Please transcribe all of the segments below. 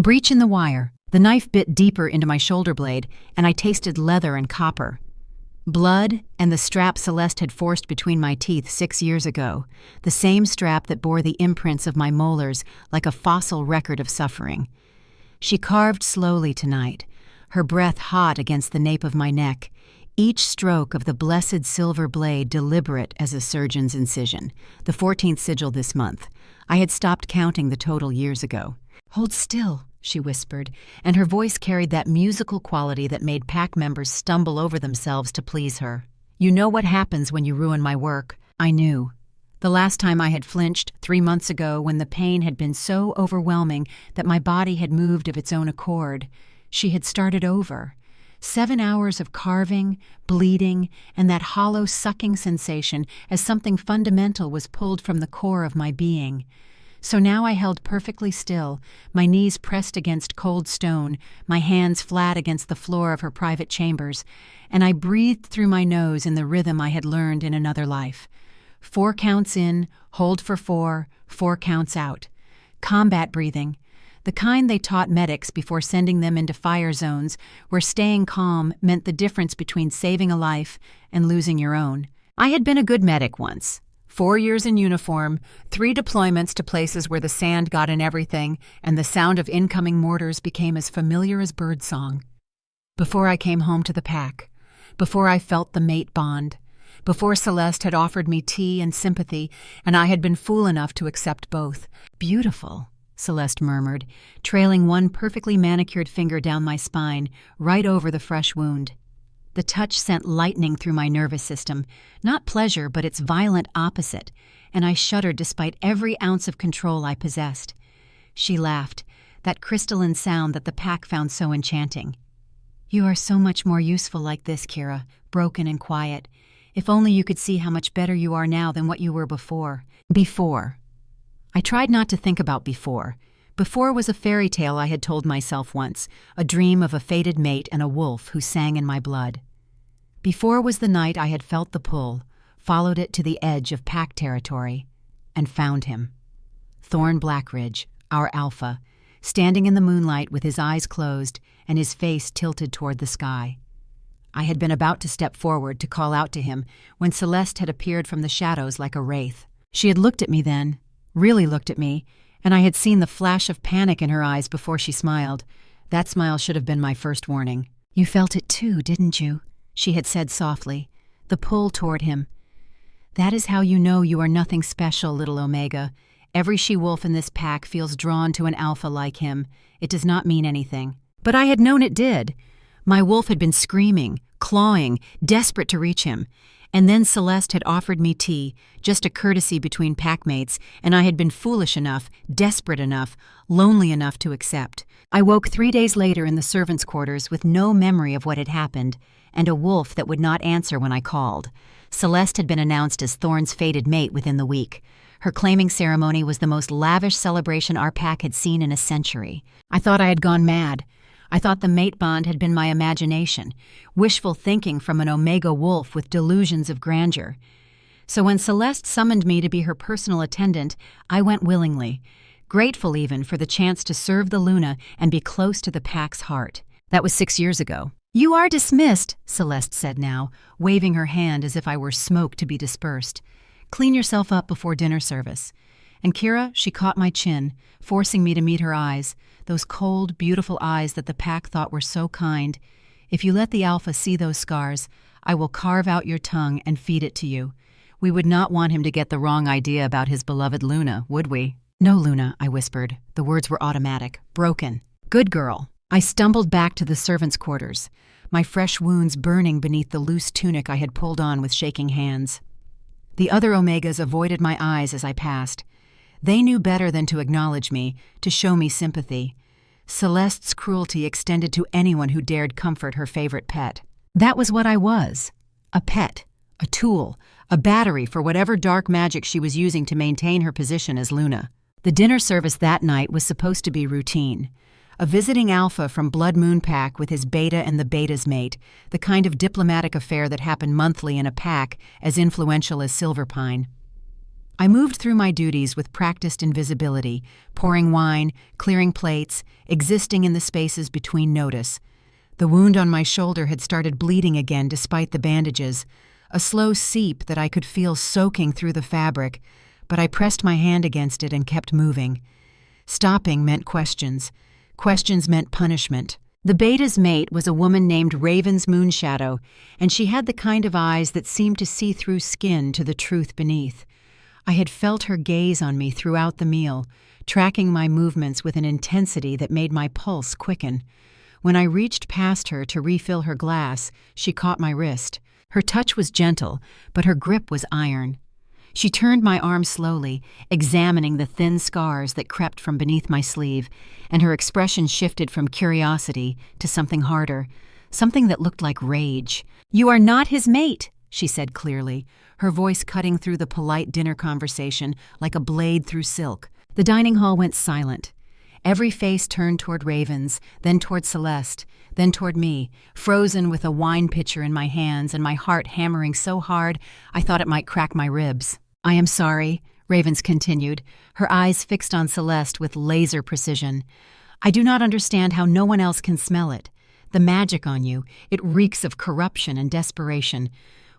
breach in the wire. The knife bit deeper into my shoulder blade, and I tasted leather and copper. Blood and the strap Celeste had forced between my teeth 6 years ago, the same strap that bore the imprints of my molars like a fossil record of suffering. She carved slowly tonight, her breath hot against the nape of my neck, each stroke of the blessed silver blade deliberate as a surgeon's incision, the 14th sigil this month. I had stopped counting the total years ago. "Hold still," she whispered, and her voice carried that musical quality that made pack members stumble over themselves to please her. "You know what happens when you ruin my work." I knew. The last time I had flinched, 3 months ago, when the pain had been so overwhelming that my body had moved of its own accord. She had started over. 7 hours of carving, bleeding, and that hollow sucking sensation as something fundamental was pulled from the core of my being. So now I held perfectly still, my knees pressed against cold stone, my hands flat against the floor of her private chambers, and I breathed through my nose in the rhythm I had learned in another life. 4 counts in, hold for 4, 4 counts out. Combat breathing. The kind they taught medics before sending them into fire zones, where staying calm meant the difference between saving a life and losing your own. I had been a good medic once. 4 years in uniform, 3 deployments to places where the sand got in everything, and the sound of incoming mortars became as familiar as birdsong. Before I came home to the pack, before I felt the mate bond, before Celeste had offered me tea and sympathy, and I had been fool enough to accept both. "Beautiful," Celeste murmured, trailing one perfectly manicured finger down my spine, right over the fresh wound. The touch sent lightning through my nervous system, not pleasure but its violent opposite, and I shuddered despite every ounce of control I possessed. She laughed, that crystalline sound that the pack found so enchanting. "You are so much more useful like this, Kira, broken and quiet. If only you could see how much better you are now than what you were before." Before. I tried not to think about before. Before was a fairy tale I had told myself once, a dream of a fated mate and a wolf who sang in my blood. Before was the night I had felt the pull, followed it to the edge of pack territory, and found him. Thorne Blackridge, our alpha, standing in the moonlight with his eyes closed and his face tilted toward the sky. I had been about to step forward to call out to him when Celeste had appeared from the shadows like a wraith. She had looked at me then, really looked at me, and I had seen the flash of panic in her eyes before she smiled. That smile should have been my first warning. "You felt it too, didn't you?" she had said softly, the pull toward him. "That is how you know you are nothing special, little Omega. Every she-wolf in this pack feels drawn to an alpha like him. It does not mean anything." But I had known it did. My wolf had been screaming, clawing, desperate to reach him. And then Celeste had offered me tea, just a courtesy between packmates, and I had been foolish enough, desperate enough, lonely enough to accept. I woke 3 days later in the servants' quarters with no memory of what had happened, and a wolf that would not answer when I called. Celeste had been announced as Thorne's fated mate within the week. Her claiming ceremony was the most lavish celebration our pack had seen in a century. I thought I had gone mad. I thought the mate bond had been my imagination, wishful thinking from an Omega wolf with delusions of grandeur. So when Celeste summoned me to be her personal attendant, I went willingly, grateful even for the chance to serve the Luna and be close to the pack's heart. That was 6 years ago. "You are dismissed," Celeste said now, waving her hand as if I were smoke to be dispersed. "Clean yourself up before dinner service." And Kira, she caught my chin, forcing me to meet her eyes, those cold, beautiful eyes that the pack thought were so kind. "If you let the alpha see those scars, I will carve out your tongue and feed it to you. We would not want him to get the wrong idea about his beloved Luna, would we?" "No, Luna," I whispered. The words were automatic, broken. "Good girl." I stumbled back to the servants' quarters, my fresh wounds burning beneath the loose tunic I had pulled on with shaking hands. The other Omegas avoided my eyes as I passed. They knew better than to acknowledge me, to show me sympathy. Celeste's cruelty extended to anyone who dared comfort her favorite pet. That was what I was. A pet, a tool, a battery for whatever dark magic she was using to maintain her position as Luna. The dinner service that night was supposed to be routine. A visiting alpha from Blood Moon Pack with his beta and the beta's mate, the kind of diplomatic affair that happened monthly in a pack as influential as Silverpine. I moved through my duties with practiced invisibility, pouring wine, clearing plates, existing in the spaces between notice. The wound on my shoulder had started bleeding again despite the bandages, a slow seep that I could feel soaking through the fabric, but I pressed my hand against it and kept moving. Stopping meant questions. Questions meant punishment. The beta's mate was a woman named Raven's Moonshadow, and she had the kind of eyes that seemed to see through skin to the truth beneath. I had felt her gaze on me throughout the meal, tracking my movements with an intensity that made my pulse quicken. When I reached past her to refill her glass, she caught my wrist. Her touch was gentle, but her grip was iron. She turned my arm slowly, examining the thin scars that crept from beneath my sleeve, and her expression shifted from curiosity to something harder, something that looked like rage. "You are not his mate," she said clearly, her voice cutting through the polite dinner conversation like a blade through silk. The dining hall went silent. Every face turned toward Raven's, then toward Celeste, then toward me, frozen with a wine pitcher in my hands and my heart hammering so hard I thought it might crack my ribs. "I am sorry," Ravens continued, her eyes fixed on Celeste with laser precision. "I do not understand how no one else can smell it. The magic on you, it reeks of corruption and desperation.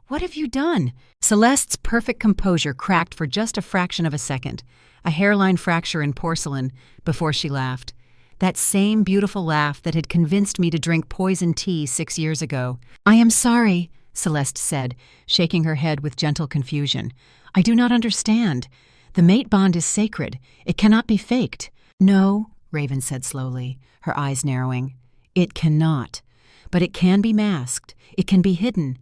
What have you done?" Celeste's perfect composure cracked for just a fraction of a second, a hairline fracture in porcelain, before she laughed. That same beautiful laugh that had convinced me to drink poison tea 6 years ago. "I am sorry," Celeste said, shaking her head with gentle confusion. "I do not understand. The mate bond is sacred. It cannot be faked." "No," Raven said slowly, her eyes narrowing. "It cannot. But it can be masked. It can be hidden.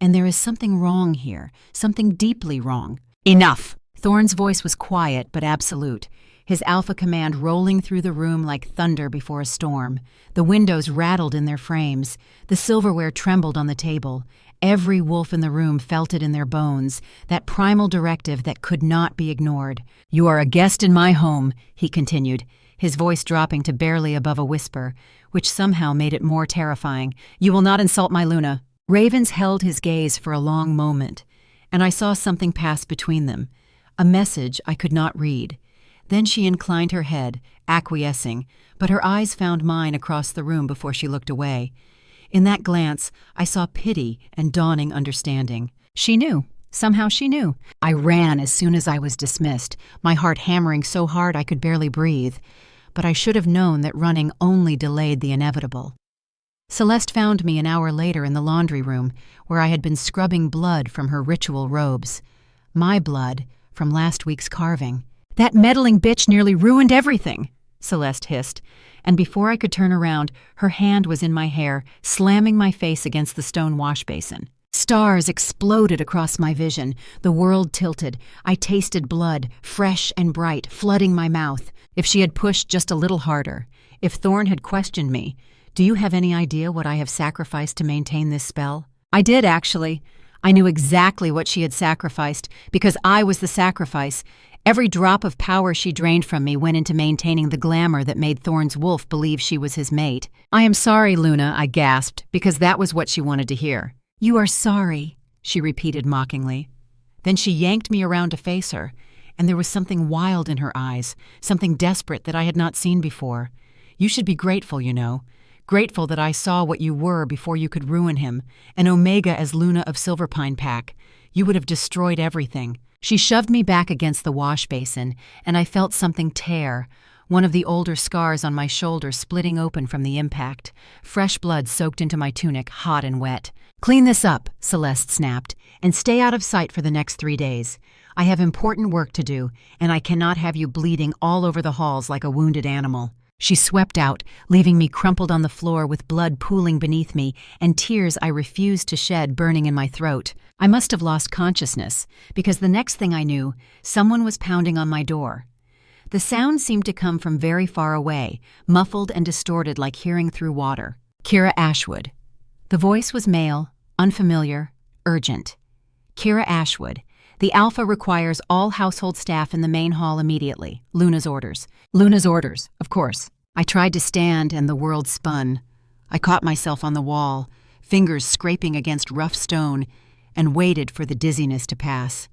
And there is something wrong here, something deeply wrong." "Enough!" Thorne's voice was quiet but absolute, his alpha command rolling through the room like thunder before a storm. The windows rattled in their frames. The silverware trembled on the table. Every wolf in the room felt it in their bones, that primal directive that could not be ignored. "You are a guest in my home," he continued, his voice dropping to barely above a whisper, which somehow made it more terrifying. "You will not insult my Luna." Ravens held his gaze for a long moment, and I saw something pass between them, a message I could not read. Then she inclined her head, acquiescing, but her eyes found mine across the room before she looked away. In that glance, I saw pity and dawning understanding. She knew. Somehow she knew. I ran as soon as I was dismissed, my heart hammering so hard I could barely breathe. But I should have known that running only delayed the inevitable. Celeste found me an hour later in the laundry room, where I had been scrubbing blood from her ritual robes. My blood from last week's carving. "That meddling bitch nearly ruined everything," Celeste hissed, and before I could turn around, her hand was in my hair, slamming my face against the stone wash basin. Stars exploded across my vision. The world tilted. I tasted blood, fresh and bright, flooding my mouth. If she had pushed just a little harder, if Thorne had questioned me, "Do you have any idea what I have sacrificed to maintain this spell?" I did, actually. I knew exactly what she had sacrificed, because I was the sacrifice. Every drop of power she drained from me went into maintaining the glamour that made Thorne's wolf believe she was his mate. "I am sorry, Luna," I gasped, because that was what she wanted to hear. "You are sorry," she repeated mockingly. Then she yanked me around to face her, and there was something wild in her eyes, something desperate that I had not seen before. "You should be grateful, you know. Grateful that I saw what you were before you could ruin him, an Omega as Luna of Silverpine Pack. You would have destroyed everything." She shoved me back against the wash basin, and I felt something tear, one of the older scars on my shoulder splitting open from the impact. Fresh blood soaked into my tunic, hot and wet. "Clean this up," Celeste snapped, "and stay out of sight for the next 3 days. I have important work to do, and I cannot have you bleeding all over the halls like a wounded animal." She swept out, leaving me crumpled on the floor with blood pooling beneath me and tears I refused to shed burning in my throat. I must have lost consciousness, because the next thing I knew, someone was pounding on my door. The sound seemed to come from very far away, muffled and distorted like hearing through water. Kira Ashwood. The voice was male, unfamiliar, urgent. Kira Ashwood. The Alpha requires all household staff in the main hall immediately. Luna's orders. Luna's orders, of course. I tried to stand and the world spun. I caught myself on the wall, fingers scraping against rough stone, and waited for the dizziness to pass.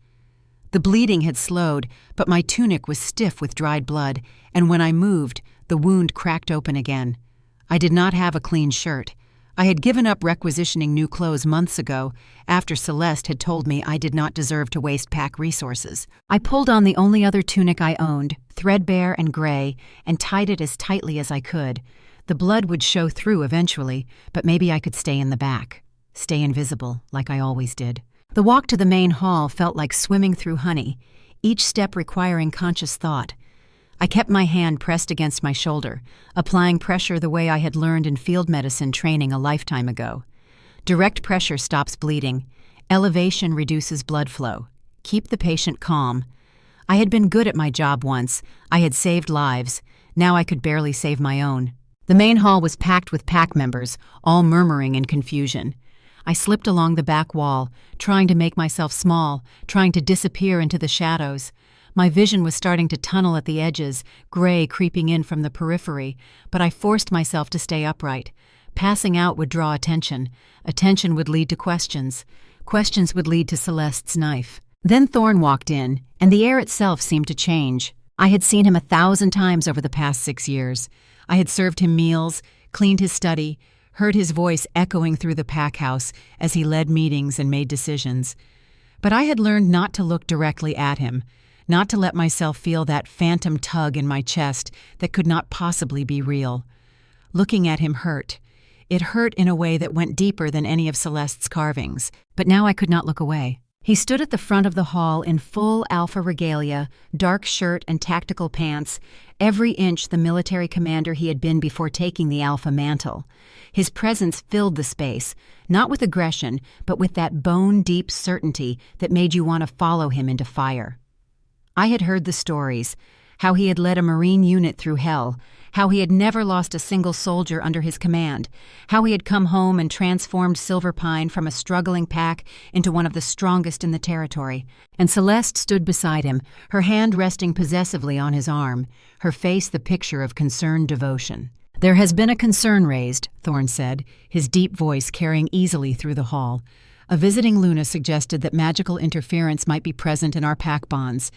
The bleeding had slowed, but my tunic was stiff with dried blood, and when I moved, the wound cracked open again. I did not have a clean shirt. I had given up requisitioning new clothes months ago, after Celeste had told me I did not deserve to waste pack resources. I pulled on the only other tunic I owned, threadbare and gray, and tied it as tightly as I could. The blood would show through eventually, but maybe I could stay in the back. Stay invisible, like I always did. The walk to the main hall felt like swimming through honey, each step requiring conscious thought. I kept my hand pressed against my shoulder, applying pressure the way I had learned in field medicine training a lifetime ago. Direct pressure stops bleeding. Elevation reduces blood flow. Keep the patient calm. I had been good at my job once. I had saved lives. Now I could barely save my own. The main hall was packed with pack members, all murmuring in confusion. I slipped along the back wall, trying to make myself small, trying to disappear into the shadows. My vision was starting to tunnel at the edges, gray creeping in from the periphery, but I forced myself to stay upright. Passing out would draw attention. Attention would lead to questions. Questions would lead to Celeste's knife. Then Thorne walked in, and the air itself seemed to change. I had seen him 1,000 times over the past 6 years. I had served him meals, cleaned his study, heard his voice echoing through the pack house as he led meetings and made decisions. But I had learned not to look directly at him, not to let myself feel that phantom tug in my chest that could not possibly be real. Looking at him hurt. It hurt in a way that went deeper than any of Celeste's carvings, but now I could not look away. He stood at the front of the hall in full alpha regalia, dark shirt and tactical pants, every inch the military commander he had been before taking the alpha mantle. His presence filled the space, not with aggression, but with that bone-deep certainty that made you want to follow him into fire. I had heard the stories, how he had led a Marine unit through hell, how he had never lost a single soldier under his command, how he had come home and transformed Silver Pine from a struggling pack into one of the strongest in the territory. And Celeste stood beside him, her hand resting possessively on his arm, her face the picture of concerned devotion. "There has been a concern raised," Thorne said, his deep voice carrying easily through the hall. "A visiting Luna suggested that magical interference might be present in our pack bonds.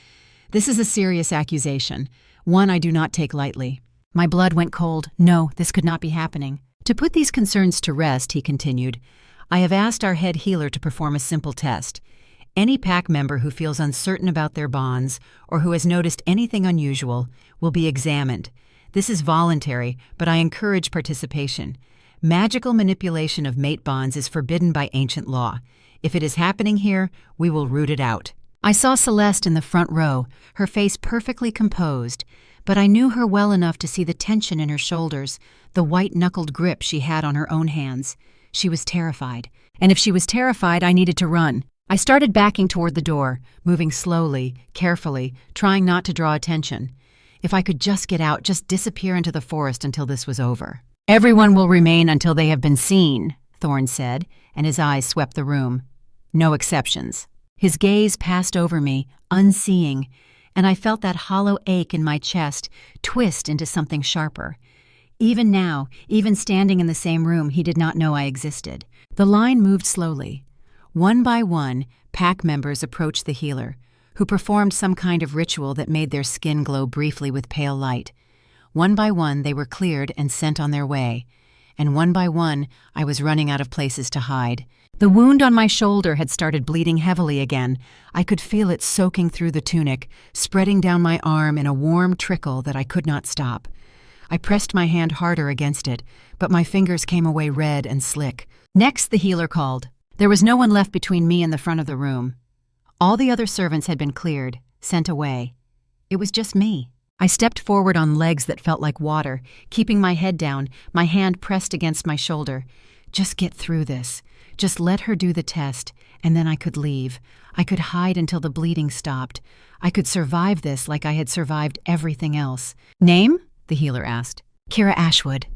This is a serious accusation, one I do not take lightly." My blood went cold. No, this could not be happening. "To put these concerns to rest," he continued, "I have asked our head healer to perform a simple test. Any pack member who feels uncertain about their bonds or who has noticed anything unusual will be examined. This is voluntary, but I encourage participation. Magical manipulation of mate bonds is forbidden by ancient law. If it is happening here, we will root it out." I saw Celeste in the front row, her face perfectly composed, but I knew her well enough to see the tension in her shoulders, the white-knuckled grip she had on her own hands. She was terrified, and if she was terrified, I needed to run. I started backing toward the door, moving slowly, carefully, trying not to draw attention. If I could just get out, just disappear into the forest until this was over. "Everyone will remain until they have been seen," Thorne said, and his eyes swept the room. "No exceptions." His gaze passed over me, unseeing, and I felt that hollow ache in my chest twist into something sharper. Even now, even standing in the same room, he did not know I existed. The line moved slowly. One by one, pack members approached the healer, who performed some kind of ritual that made their skin glow briefly with pale light. One by one, they were cleared and sent on their way, and one by one, I was running out of places to hide. The wound on my shoulder had started bleeding heavily again. I could feel it soaking through the tunic, spreading down my arm in a warm trickle that I could not stop. I pressed my hand harder against it, but my fingers came away red and slick. Next, the healer called. There was no one left between me and the front of the room. All the other servants had been cleared, sent away. It was just me. I stepped forward on legs that felt like water, keeping my head down, my hand pressed against my shoulder. Just get through this. Just let her do the test, and then I could leave. I could hide until the bleeding stopped. I could survive this like I had survived everything else. "Name?" the healer asked. "Kira Ashwood."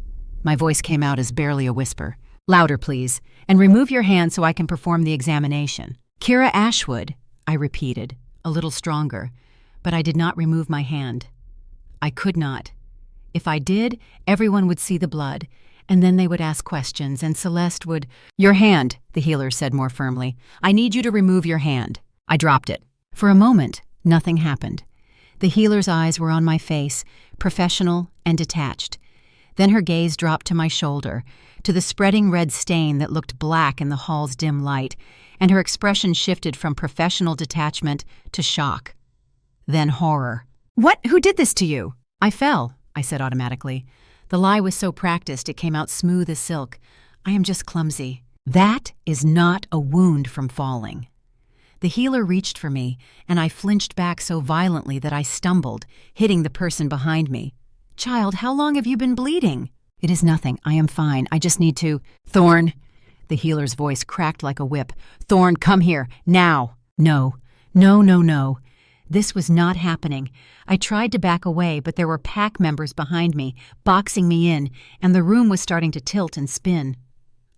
My voice came out as barely a whisper. "Louder, please, and remove your hand so I can perform the examination." "Kira Ashwood," I repeated, a little stronger, but I did not remove my hand. I could not. If I did, everyone would see the blood, and then they would ask questions, and Celeste would— "Your hand," the healer said more firmly. "I need you to remove your hand." I dropped it. For a moment, nothing happened. The healer's eyes were on my face, professional and detached. Then her gaze dropped to my shoulder, to the spreading red stain that looked black in the hall's dim light, and her expression shifted from professional detachment to shock. Then horror. "What? Who did this to you?" "I fell," I said automatically. The lie was so practiced it came out smooth as silk. "I am just clumsy." "That is not a wound from falling." The healer reached for me, and I flinched back so violently that I stumbled, hitting the person behind me. "Child, how long have you been bleeding?" "It is nothing. I am fine. I just need to—" "Thorne!" The healer's voice cracked like a whip. "Thorne, come here, now!" No. This was not happening. I tried to back away, but there were pack members behind me, boxing me in, and the room was starting to tilt and spin.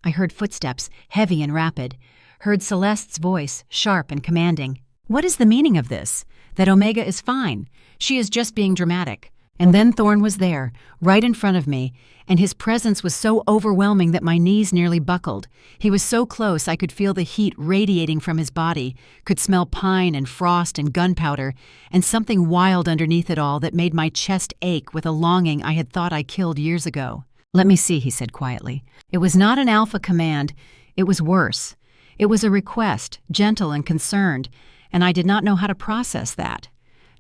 I heard footsteps, heavy and rapid. Heard Celeste's voice, sharp and commanding. "What is the meaning of this? That Omega is fine. She is just being dramatic." And then Thorne was there, right in front of me, and his presence was so overwhelming that my knees nearly buckled. He was so close I could feel the heat radiating from his body, could smell pine and frost and gunpowder, and something wild underneath it all that made my chest ache with a longing I had thought I killed years ago. "Let me see," he said quietly. It was not an alpha command. It was worse. It was a request, gentle and concerned, and I did not know how to process that.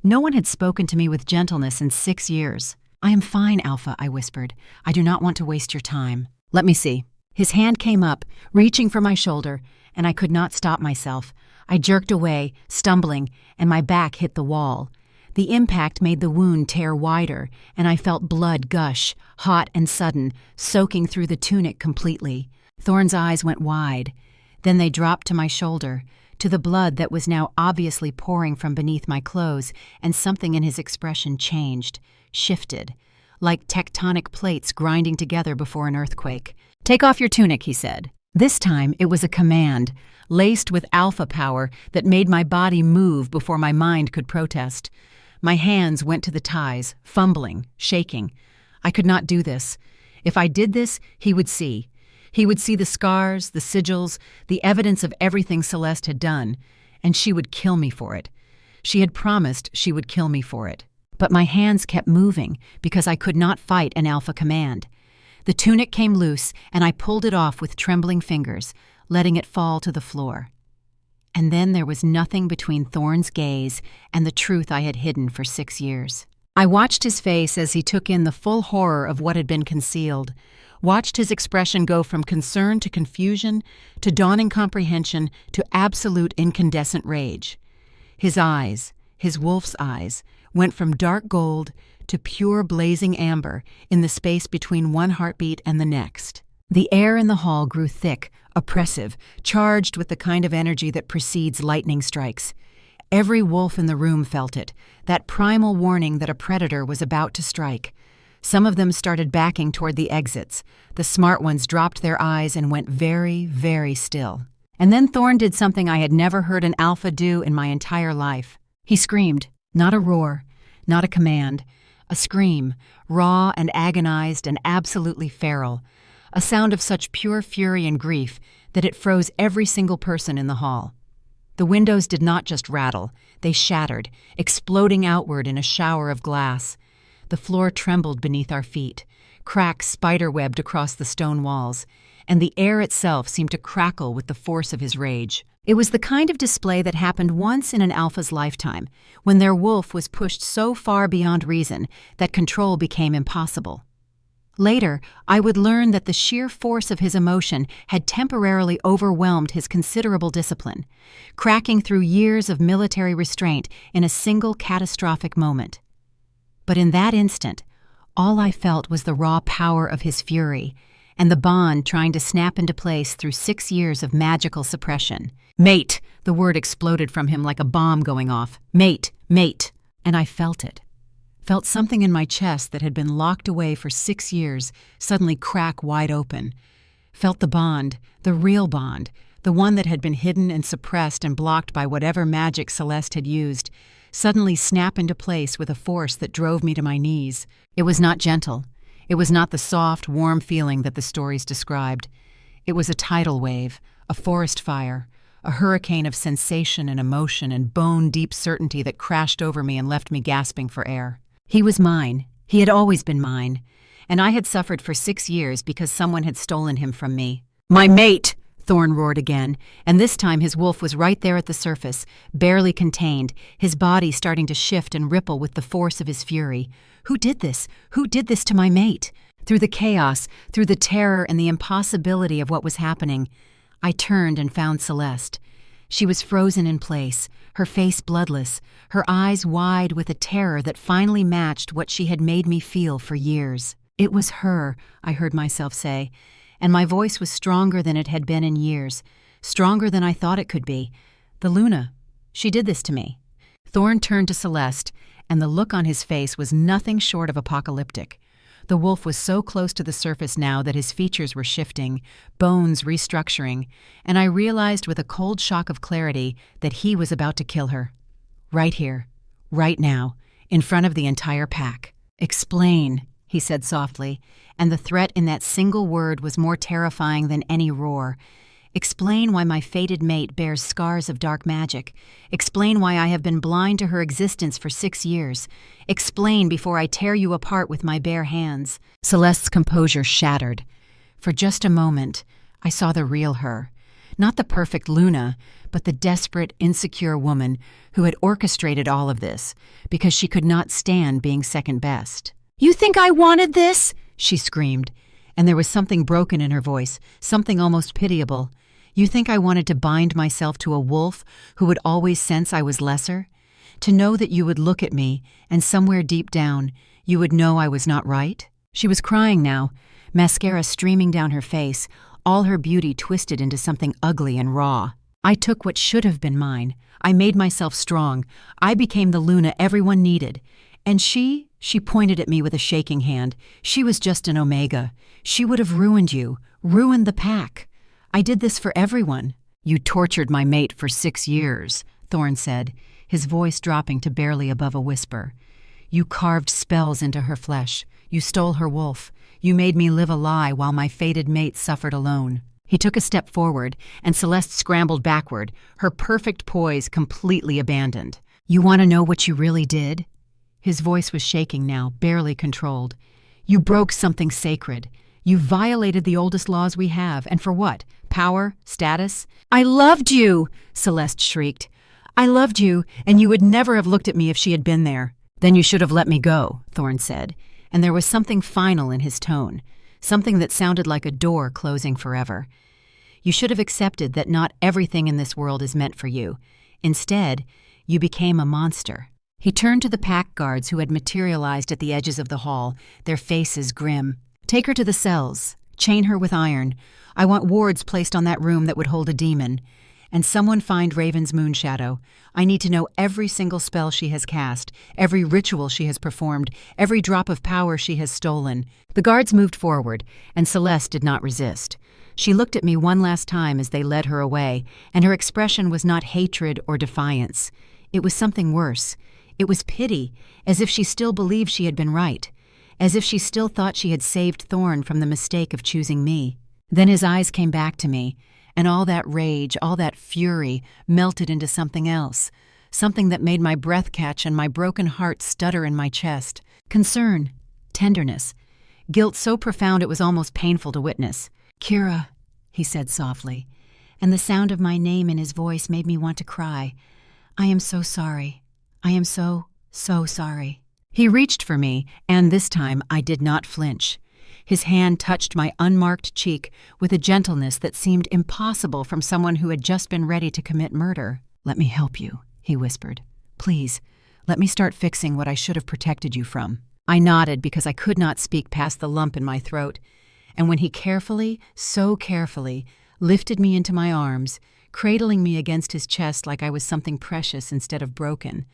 No one had spoken to me with gentleness in 6 years. "I am fine, Alpha," I whispered. "I do not want to waste your time." "Let me see." His hand came up, reaching for my shoulder, and I could not stop myself. I jerked away, stumbling, and my back hit the wall. The impact made the wound tear wider, and I felt blood gush, hot and sudden, soaking through the tunic completely. Thorne's eyes went wide. Then they dropped to my shoulder, to the blood that was now obviously pouring from beneath my clothes, and something in his expression changed, shifted, like tectonic plates grinding together before an earthquake. "Take off your tunic," he said. This time it was a command, laced with alpha power that made my body move before my mind could protest. My hands went to the ties, fumbling, shaking. I could not do this. If I did this, he would see. He would see the scars, the sigils, the evidence of everything Celeste had done, and she would kill me for it. She had promised she would kill me for it. But my hands kept moving because I could not fight an alpha command. The tunic came loose, and I pulled it off with trembling fingers, letting it fall to the floor. And then there was nothing between Thorne's gaze and the truth I had hidden for 6 years. I watched his face as he took in the full horror of what had been concealed, watched his expression go from concern to confusion, to dawning comprehension, to absolute incandescent rage. His eyes, his wolf's eyes, went from dark gold to pure blazing amber in the space between one heartbeat and the next. The air in the hall grew thick, oppressive, charged with the kind of energy that precedes lightning strikes. Every wolf in the room felt it, that primal warning that a predator was about to strike. Some of them started backing toward the exits. The smart ones dropped their eyes and went very, very still. And then Thorne did something I had never heard an alpha do in my entire life. He screamed, not a roar, not a command, a scream, raw and agonized and absolutely feral, a sound of such pure fury and grief that it froze every single person in the hall. The windows did not just rattle, they shattered, exploding outward in a shower of glass. The floor trembled beneath our feet, cracks spiderwebbed across the stone walls, and the air itself seemed to crackle with the force of his rage. It was the kind of display that happened once in an alpha's lifetime, when their wolf was pushed so far beyond reason that control became impossible. Later, I would learn that the sheer force of his emotion had temporarily overwhelmed his considerable discipline, cracking through years of military restraint in a single catastrophic moment. But in that instant, all I felt was the raw power of his fury, and the bond trying to snap into place through 6 years of magical suppression. "Mate!" The word exploded from him like a bomb going off. "Mate! Mate!" And I felt it. Felt something in my chest that had been locked away for 6 years suddenly crack wide open. Felt the bond, the real bond, the one that had been hidden and suppressed and blocked by whatever magic Celeste had used, suddenly snap into place with a force that drove me to my knees. It was not gentle. It was not the soft, warm feeling that the stories described. It was a tidal wave, a forest fire, a hurricane of sensation and emotion and bone-deep certainty that crashed over me and left me gasping for air. He was mine. He had always been mine. And I had suffered for 6 years because someone had stolen him from me. "My mate!" Thorne roared again, and this time his wolf was right there at the surface, barely contained, his body starting to shift and ripple with the force of his fury. Who did this? Who did this to my mate? Through the chaos, through the terror and the impossibility of what was happening, I turned and found Celeste. She was frozen in place, her face bloodless, her eyes wide with a terror that finally matched what she had made me feel for years. It was her, I heard myself say, and my voice was stronger than it had been in years, stronger than I thought it could be. The Luna. She did this to me. Thorne turned to Celeste, and the look on his face was nothing short of apocalyptic. The wolf was so close to the surface now that his features were shifting, bones restructuring, and I realized with a cold shock of clarity that he was about to kill her. Right here, right now, in front of the entire pack. "Explain," he said softly, and the threat in that single word was more terrifying than any roar. "Explain why my fated mate bears scars of dark magic. Explain why I have been blind to her existence for 6 years. Explain before I tear you apart with my bare hands." Celeste's composure shattered. For just a moment, I saw the real her. Not the perfect Luna, but the desperate, insecure woman who had orchestrated all of this because she could not stand being second best. "You think I wanted this?" she screamed, and there was something broken in her voice, something almost pitiable. "You think I wanted to bind myself to a wolf who would always sense I was lesser? To know that you would look at me, and somewhere deep down, you would know I was not right?" She was crying now, mascara streaming down her face, all her beauty twisted into something ugly and raw. I took what should have been mine. I made myself strong. I became the Luna everyone needed. And she pointed at me with a shaking hand. She was just an Omega. She would have ruined you, ruined the pack. I did this for everyone. "You tortured my mate for 6 years, Thorne said, his voice dropping to barely above a whisper. "You carved spells into her flesh. You stole her wolf. You made me live a lie while my fated mate suffered alone." He took a step forward, and Celeste scrambled backward, her perfect poise completely abandoned. "You want to know what you really did?" His voice was shaking now, barely controlled. "You broke something sacred. You violated the oldest laws we have, and for what? Power? Status?" "I loved you!" Celeste shrieked. "I loved you, and you would never have looked at me if she had been there." "Then you should have let me go," Thorne said, and there was something final in his tone, something that sounded like a door closing forever. "You should have accepted that not everything in this world is meant for you. Instead, you became a monster." He turned to the pack guards who had materialized at the edges of the hall, their faces grim. "Take her to the cells. Chain her with iron. I want wards placed on that room that would hold a demon. And someone find Raven's moonshadow. I need to know every single spell she has cast, every ritual she has performed, every drop of power she has stolen." The guards moved forward, and Celeste did not resist. She looked at me one last time as they led her away, and her expression was not hatred or defiance. It was something worse. It was pity, as if she still believed she had been right, as if she still thought she had saved Thorne from the mistake of choosing me. Then his eyes came back to me, and all that rage, all that fury melted into something else, something that made my breath catch and my broken heart stutter in my chest. Concern, tenderness, guilt so profound it was almost painful to witness. "Kira," he said softly, and the sound of my name in his voice made me want to cry. "I am so sorry. I am so sorry." He reached for me, and this time I did not flinch. His hand touched my unmarked cheek with a gentleness that seemed impossible from someone who had just been ready to commit murder. "Let me help you," he whispered. "Please, let me start fixing what I should have protected you from." I nodded because I could not speak past the lump in my throat, and when he carefully, so carefully, lifted me into my arms, cradling me against his chest like I was something precious instead of broken,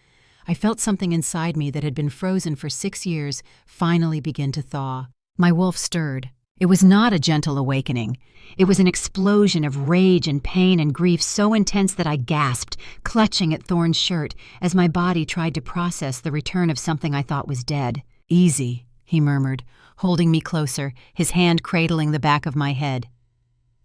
I felt something inside me that had been frozen for 6 years finally begin to thaw. My wolf stirred. It was not a gentle awakening. It was an explosion of rage and pain and grief so intense that I gasped, clutching at Thorne's shirt as my body tried to process the return of something I thought was dead. "Easy," he murmured, holding me closer, his hand cradling the back of my head.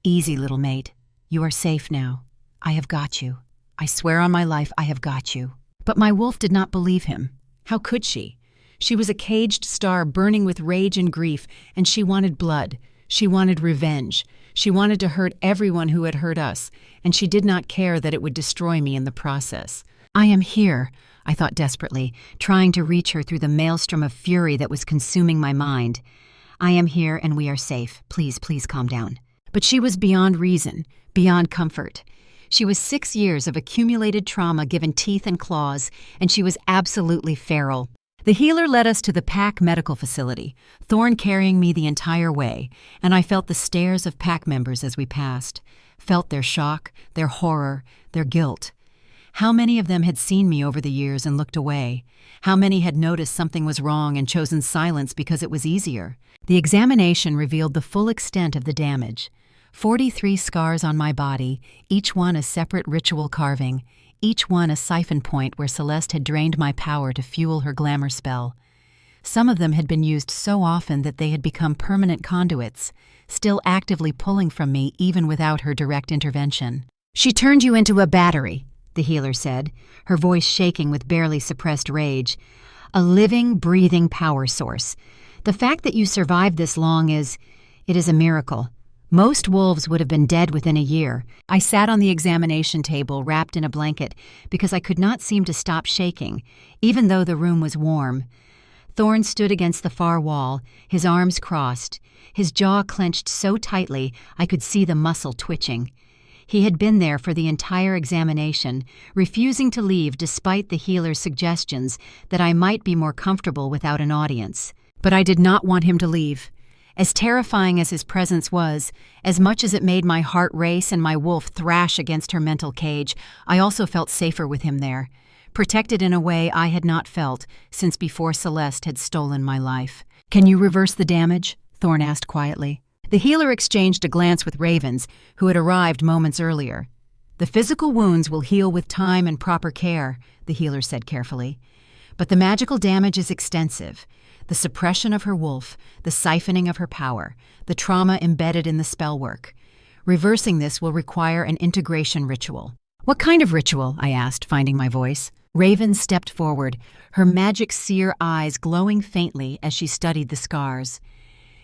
"Easy, little mate. You are safe now. "I have got you. I swear on my life I have got you." But my wolf did not believe him. How could she? She was a caged star burning with rage and grief, and she wanted blood. She wanted revenge. She wanted to hurt everyone who had hurt us, and she did not care that it would destroy me in the process. "I am here," I thought desperately, trying to reach her through the maelstrom of fury that was consuming my mind. "I am here and we are safe. Please, please calm down." But she was beyond reason, beyond comfort. She was 6 years of accumulated trauma given teeth and claws, and she was absolutely feral. The healer led us to the PAC medical facility, Thorne carrying me the entire way, and I felt the stares of PAC members as we passed, felt their shock, their horror, their guilt. How many of them had seen me over the years and looked away? How many had noticed something was wrong and chosen silence because it was easier? The examination revealed the full extent of the damage. 43 scars on my body, each one a separate ritual carving, each one a siphon point where Celeste had drained my power to fuel her glamour spell. Some of them had been used so often that they had become permanent conduits, still actively pulling from me even without her direct intervention. "She turned you into a battery," the healer said, her voice shaking with barely suppressed rage. "A living, breathing power source. The fact that you survived this long it is a miracle. Most wolves would have been dead within a year." I sat on the examination table wrapped in a blanket because I could not seem to stop shaking, even though the room was warm. Thorne stood against the far wall, his arms crossed, his jaw clenched so tightly I could see the muscle twitching. He had been there for the entire examination, refusing to leave despite the healer's suggestions that I might be more comfortable without an audience. But I did not want him to leave. As terrifying as his presence was, as much as it made my heart race and my wolf thrash against her mental cage, I also felt safer with him there, protected in a way I had not felt since before Celeste had stolen my life. "Can you reverse the damage?" Thorne asked quietly. The healer exchanged a glance with Ravens, who had arrived moments earlier. "The physical wounds will heal with time and proper care," the healer said carefully. "But the magical damage is extensive. The suppression of her wolf, the siphoning of her power, the trauma embedded in the spell work. Reversing this will require an integration ritual." "What kind of ritual?" I asked, finding my voice. Raven stepped forward, her magic seer eyes glowing faintly as she studied the scars.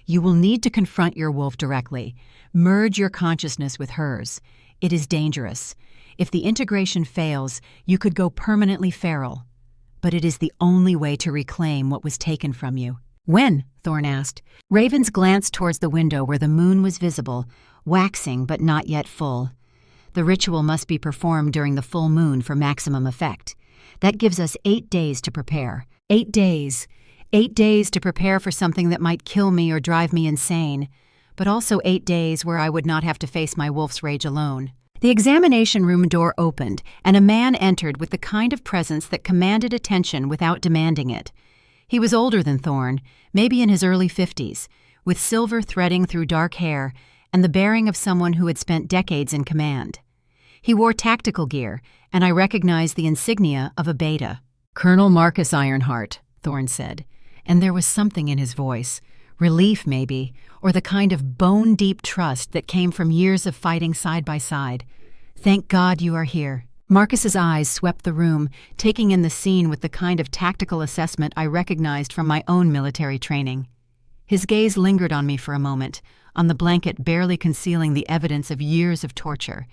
"You will need to confront your wolf directly. Merge your consciousness with hers. It is dangerous. If the integration fails, you could go permanently feral. But it is the only way to reclaim what was taken from you." "When?" Thorne asked. Raven's glanced towards the window where the moon was visible, waxing but not yet full. "The ritual must be performed during the full moon for maximum effect. That gives us 8 days to prepare." 8 days. 8 days to prepare for something that might kill me or drive me insane, but also 8 days where I would not have to face my wolf's rage alone. The examination room door opened, and a man entered with the kind of presence that commanded attention without demanding it. He was older than Thorne, maybe in his early 50s, with silver threading through dark hair and the bearing of someone who had spent decades in command. He wore tactical gear, and I recognized the insignia of a beta. "Colonel Marcus Ironheart," Thorne said, and there was something in his voice, relief maybe, or the kind of bone-deep trust that came from years of fighting side by side. "Thank God you are here." Marcus's eyes swept the room, taking in the scene with the kind of tactical assessment I recognized from my own military training. His gaze lingered on me for a moment, on the blanket barely concealing the evidence of years of torture,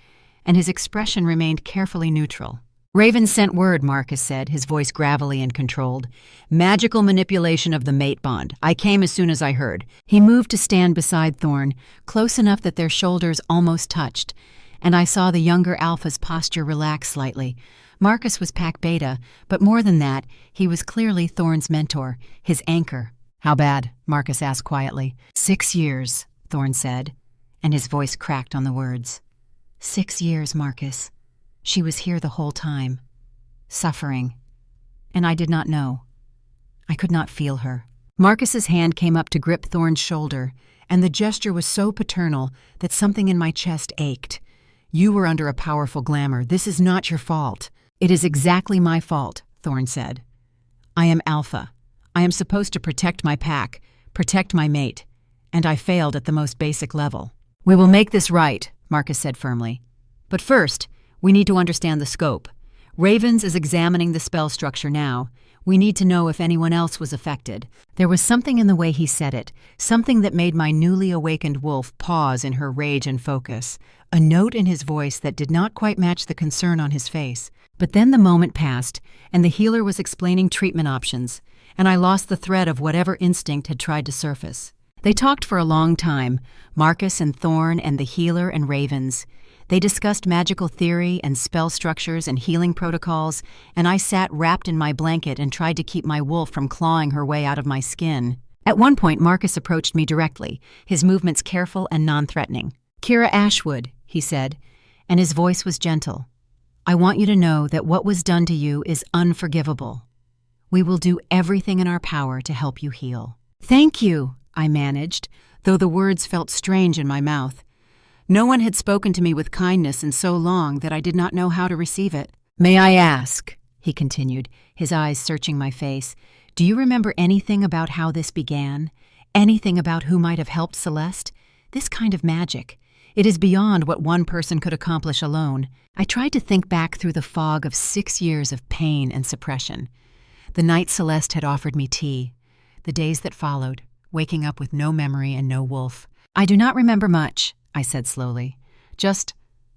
and his expression remained carefully neutral. "Raven sent word," Marcus said, his voice gravelly and controlled. "Magical manipulation of the mate bond. I came as soon as I heard." He moved to stand beside Thorne, close enough that their shoulders almost touched, and I saw the younger alpha's posture relax slightly. Marcus was Pac Beta, but more than that, he was clearly Thorne's mentor, his anchor. "How bad?" Marcus asked quietly. 6 years, Thorne said, and his voice cracked on the words. 6 years, Marcus. She was here the whole time, suffering, and I did not know. I could not feel her. Marcus's hand came up to grip Thorne's shoulder, and the gesture was so paternal that something in my chest ached. "You were under a powerful glamour. This is not your fault." "It is exactly my fault," Thorne said. "I am Alpha. I am supposed to protect my pack, protect my mate, and I failed at the most basic level." "We will make this right," Marcus said firmly. "But first, We need to understand the scope. Ravens is examining the spell structure now. We need to know if anyone else was affected." There was something in the way he said it, something that made my newly awakened wolf pause in her rage and focus, a note in his voice that did not quite match the concern on his face. But then the moment passed, and the healer was explaining treatment options, and I lost the thread of whatever instinct had tried to surface. They talked for a long time, Marcus and Thorne and the healer and Ravens. They discussed magical theory and spell structures and healing protocols, and I sat wrapped in my blanket and tried to keep my wolf from clawing her way out of my skin. At one point, Marcus approached me directly, his movements careful and non-threatening. "Kira Ashwood," he said, and his voice was gentle. "I want you to know that what was done to you is unforgivable. We will do everything in our power to help you heal." "Thank you," I managed, though the words felt strange in my mouth. No one had spoken to me with kindness in so long that I did not know how to receive it. "May I ask," he continued, his eyes searching my face, "do you remember anything about how this began? Anything about who might have helped Celeste? This kind of magic. It is beyond what one person could accomplish alone." I tried to think back through the fog of 6 years of pain and suppression. The night Celeste had offered me tea. The days that followed, waking up with no memory and no wolf. "I do not remember much," I said slowly. "Just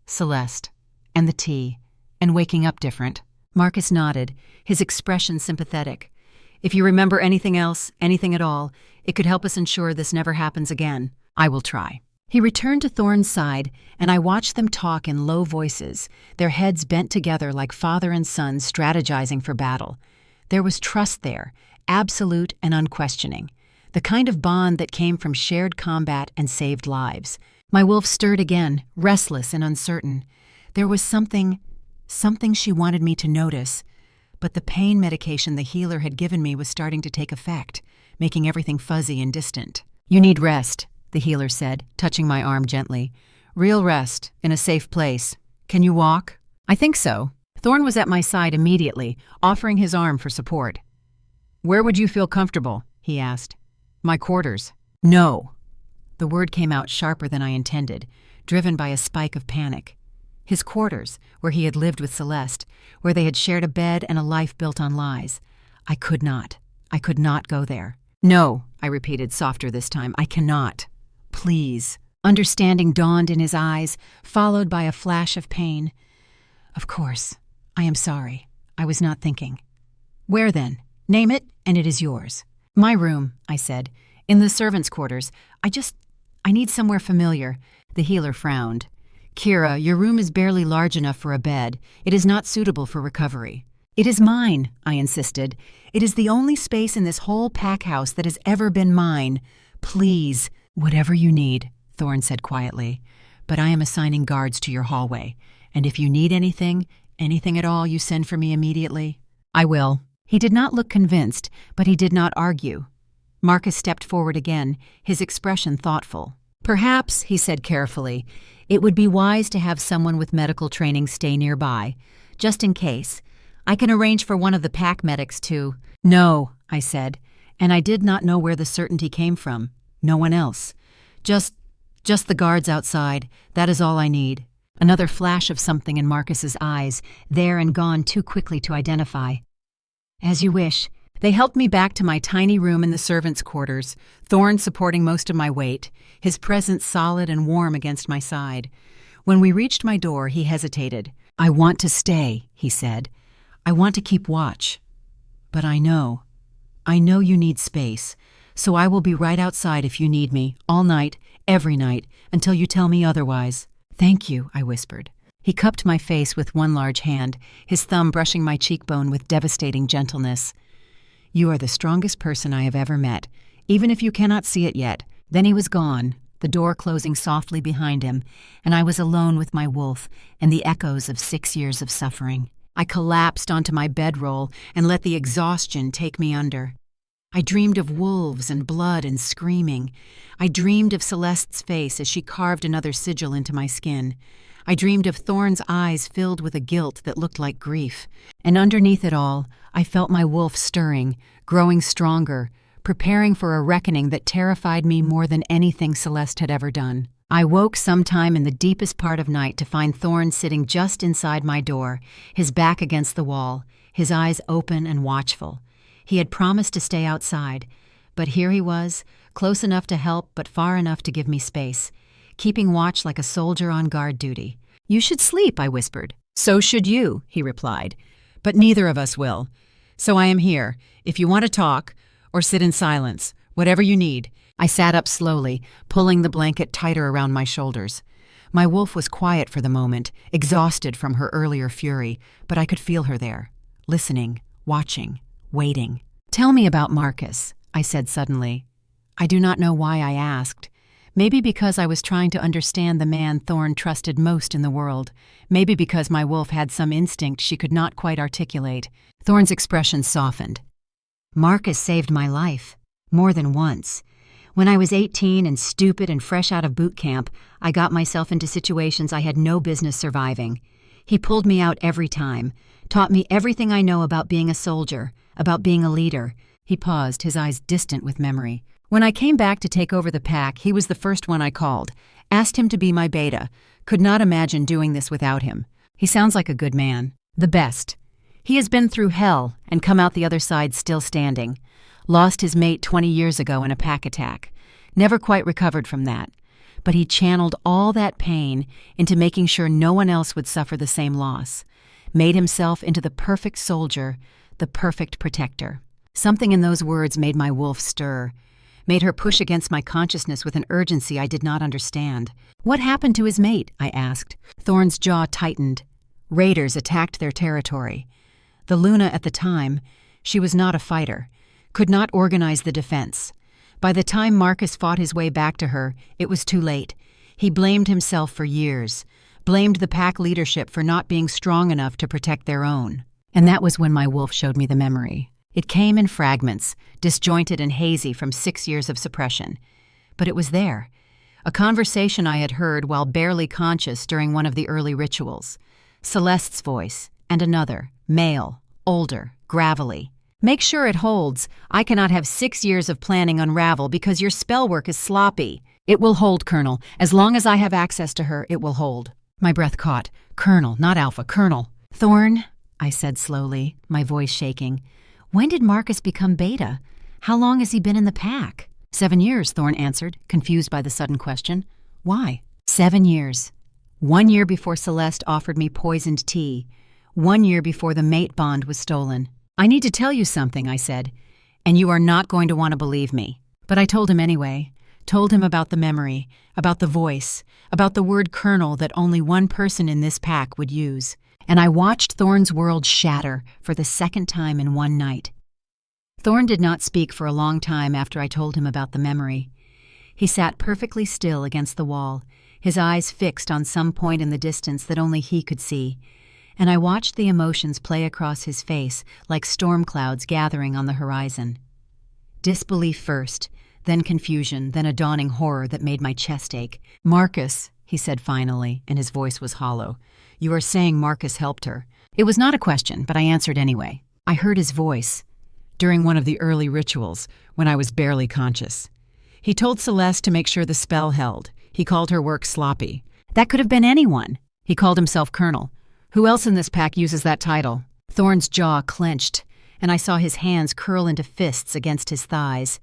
Celeste, and the tea, and waking up different." Marcus nodded, his expression sympathetic. "If you remember anything else, anything at all, it could help us ensure this never happens again. I will try." He returned to Thorne's side, and I watched them talk in low voices, their heads bent together like father and son strategizing for battle. There was trust there, absolute and unquestioning, the kind of bond that came from shared combat and saved lives. My wolf stirred again, restless and uncertain. There was something she wanted me to notice, but the pain medication the healer had given me was starting to take effect, making everything fuzzy and distant. "You need rest," the healer said, touching my arm gently. "Real rest, in a safe place. Can you walk?" "I think so." Thorne was at my side immediately, offering his arm for support. "Where would you feel comfortable?" he asked. "My quarters." "No." The word came out sharper than I intended, driven by a spike of panic. His quarters, where he had lived with Celeste, where they had shared a bed and a life built on lies. I could not go there. "No," I repeated, softer this time. "I cannot. Please." Understanding dawned in his eyes, followed by a flash of pain. "Of course. I am sorry. I was not thinking." "Where then? Name it, and it is yours." "My room," I said. "In the servants' quarters. I need somewhere familiar." The healer frowned. "Kira, your room is barely large enough for a bed. It is not suitable for recovery." "It is mine," I insisted. "It is the only space in this whole pack house that has ever been mine. Please." "Whatever you need," Thorne said quietly. "But I am assigning guards to your hallway. And if you need anything at all, you send for me immediately." "I will." He did not look convinced, but he did not argue. Marcus stepped forward again, his expression thoughtful. "Perhaps," he said carefully, "it would be wise to have someone with medical training stay nearby, just in case. I can arrange for one of the pack medics to—" "No," I said, and I did not know where the certainty came from. "No one else. Just the guards outside. That is all I need." Another flash of something in Marcus's eyes, there and gone too quickly to identify. "As you wish." They helped me back to my tiny room in the servants' quarters, Thorne supporting most of my weight, his presence solid and warm against my side. When we reached my door, he hesitated. "I want to stay," he said. "I want to keep watch. But I know you need space, so I will be right outside if you need me, all night, every night, until you tell me otherwise." "Thank you," I whispered. He cupped my face with one large hand, his thumb brushing my cheekbone with devastating gentleness. "You are the strongest person I have ever met, even if you cannot see it yet." Then he was gone, the door closing softly behind him, and I was alone with my wolf and the echoes of 6 years of suffering. I collapsed onto my bedroll and let the exhaustion take me under. I dreamed of wolves and blood and screaming. I dreamed of Celeste's face as she carved another sigil into my skin. I dreamed of Thorne's eyes filled with a guilt that looked like grief. And underneath it all, I felt my wolf stirring, growing stronger, preparing for a reckoning that terrified me more than anything Celeste had ever done. I woke sometime in the deepest part of night to find Thorne sitting just inside my door, his back against the wall, his eyes open and watchful. He had promised to stay outside, but here he was, close enough to help but far enough to give me space, keeping watch like a soldier on guard duty. "You should sleep," I whispered. "So should you," he replied. "But neither of us will. So I am here, if you want to talk, or sit in silence, whatever you need." I sat up slowly, pulling the blanket tighter around my shoulders. My wolf was quiet for the moment, exhausted from her earlier fury, but I could feel her there, listening, watching, waiting. "Tell me about Marcus," I said suddenly. I do not know why I asked. Maybe because I was trying to understand the man Thorne trusted most in the world. Maybe because my wolf had some instinct she could not quite articulate. Thorne's expression softened. "Marcus saved my life. More than once. When I was 18 and stupid and fresh out of boot camp, I got myself into situations I had no business surviving. He pulled me out every time, taught me everything I know about being a soldier, about being a leader." He paused, his eyes distant with memory. "When I came back to take over the pack, he was the first one I called. Asked him to be my beta. Could not imagine doing this without him. He sounds like a good man. The best. He has been through hell and come out the other side still standing. Lost his mate 20 years ago in a pack attack. Never quite recovered from that. But he channeled all that pain into making sure no one else would suffer the same loss. Made himself into the perfect soldier, the perfect protector." Something in those words made my wolf stir, made her push against my consciousness with an urgency I did not understand. "What happened to his mate?" I asked. Thorne's jaw tightened. Raiders attacked their territory. The Luna at the time, she was not a fighter, could not organize the defense. By the time Marcus fought his way back to her, it was too late. He blamed himself for years, blamed the pack leadership for not being strong enough to protect their own. And that was when my wolf showed me the memory. It came in fragments, disjointed and hazy from 6 years of suppression. But it was there. A conversation I had heard while barely conscious during one of the early rituals. Celeste's voice, and another, male, older, gravelly. "Make sure it holds. I cannot have 6 years of planning unravel because your spell work is sloppy." "It will hold, Colonel. As long as I have access to her, it will hold." My breath caught. "Colonel, not Alpha, Colonel." "Thorne," I said slowly, my voice shaking. "When did Marcus become beta? How long has he been in the pack?" 7 years, Thorne answered, confused by the sudden question. "Why?" 7 years. 1 year before Celeste offered me poisoned tea. 1 year before the mate bond was stolen. "I need to tell you something," I said, "and you are not going to want to believe me." But I told him anyway. Told him about the memory, about the voice, about the word colonel that only one person in this pack would use. And I watched Thorne's world shatter for the second time in one night. Thorne did not speak for a long time after I told him about the memory. He sat perfectly still against the wall, his eyes fixed on some point in the distance that only he could see, and I watched the emotions play across his face like storm clouds gathering on the horizon. Disbelief first, then confusion, then a dawning horror that made my chest ache. "Marcus," he said finally, and his voice was hollow. "You are saying Marcus helped her." It was not a question, but I answered anyway. I heard his voice during one of the early rituals, when I was barely conscious. He told Celeste to make sure the spell held. He called her work sloppy. That could have been anyone. He called himself Colonel. Who else in this pack uses that title? Thorne's jaw clenched, and I saw his hands curl into fists against his thighs.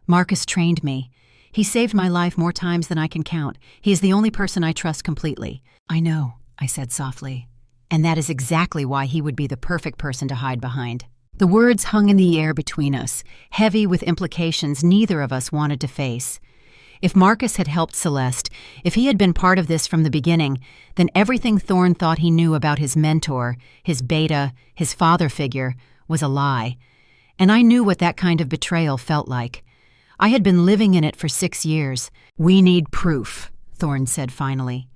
"Marcus trained me. He saved my life more times than I can count. He is the only person I trust completely." "I know," I said softly. "And that is exactly why he would be the perfect person to hide behind." The words hung in the air between us, heavy with implications neither of us wanted to face. If Marcus had helped Celeste, if he had been part of this from the beginning, then everything Thorne thought he knew about his mentor, his beta, his father figure, was a lie. And I knew what that kind of betrayal felt like. I had been living in it for 6 years. "We need proof," Thorne said finally.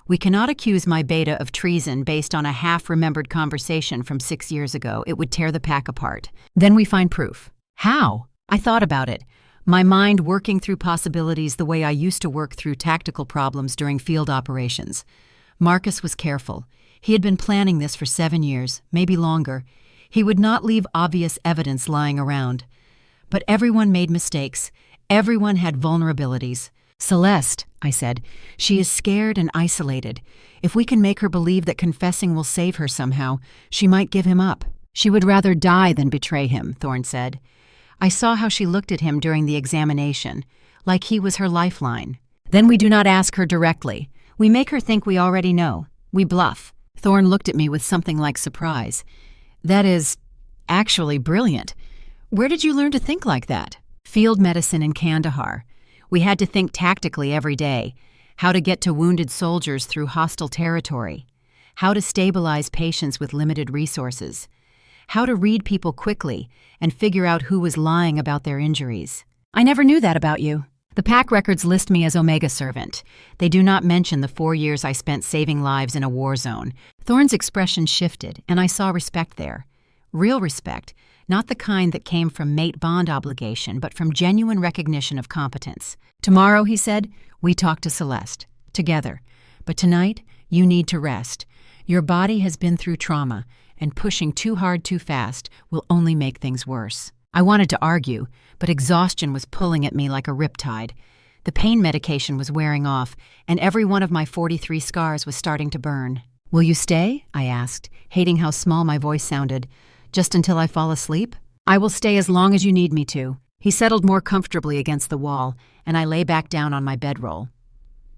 "We cannot accuse my beta of treason based on a half-remembered conversation from 6 years ago. It would tear the pack apart. Then we find proof." "How?" I thought about it, my mind working through possibilities the way I used to work through tactical problems during field operations. Marcus was careful. He had been planning this for 7 years, maybe longer. He would not leave obvious evidence lying around. But everyone made mistakes. Everyone had vulnerabilities. Celeste, I said. She is scared and isolated. If we can make her believe that confessing will save her somehow, she might give him up. She would rather die than betray him, Thorne said. I saw how she looked at him during the examination, like he was her lifeline. Then we do not ask her directly. We make her think we already know. We bluff. Thorne looked at me with something like surprise. That is actually brilliant. Where did you learn to think like that? Field medicine in Kandahar. We had to think tactically every day. How to get to wounded soldiers through hostile territory. How to stabilize patients with limited resources. How to read people quickly and figure out who was lying about their injuries. I never knew that about you. The pack records list me as Omega Servant. They do not mention the 4 years I spent saving lives in a war zone. Thorne's expression shifted, and I saw respect there. Real respect, not the kind that came from mate bond obligation, but from genuine recognition of competence. Tomorrow, he said, we talk to Celeste. Together. But tonight, you need to rest. Your body has been through trauma, and pushing too hard too fast will only make things worse. I wanted to argue, but exhaustion was pulling at me like a riptide. The pain medication was wearing off, and every one of my 43 scars was starting to burn. Will you stay? I asked, hating how small my voice sounded. Just until I fall asleep? I will stay as long as you need me to. He settled more comfortably against the wall, and I lay back down on my bedroll.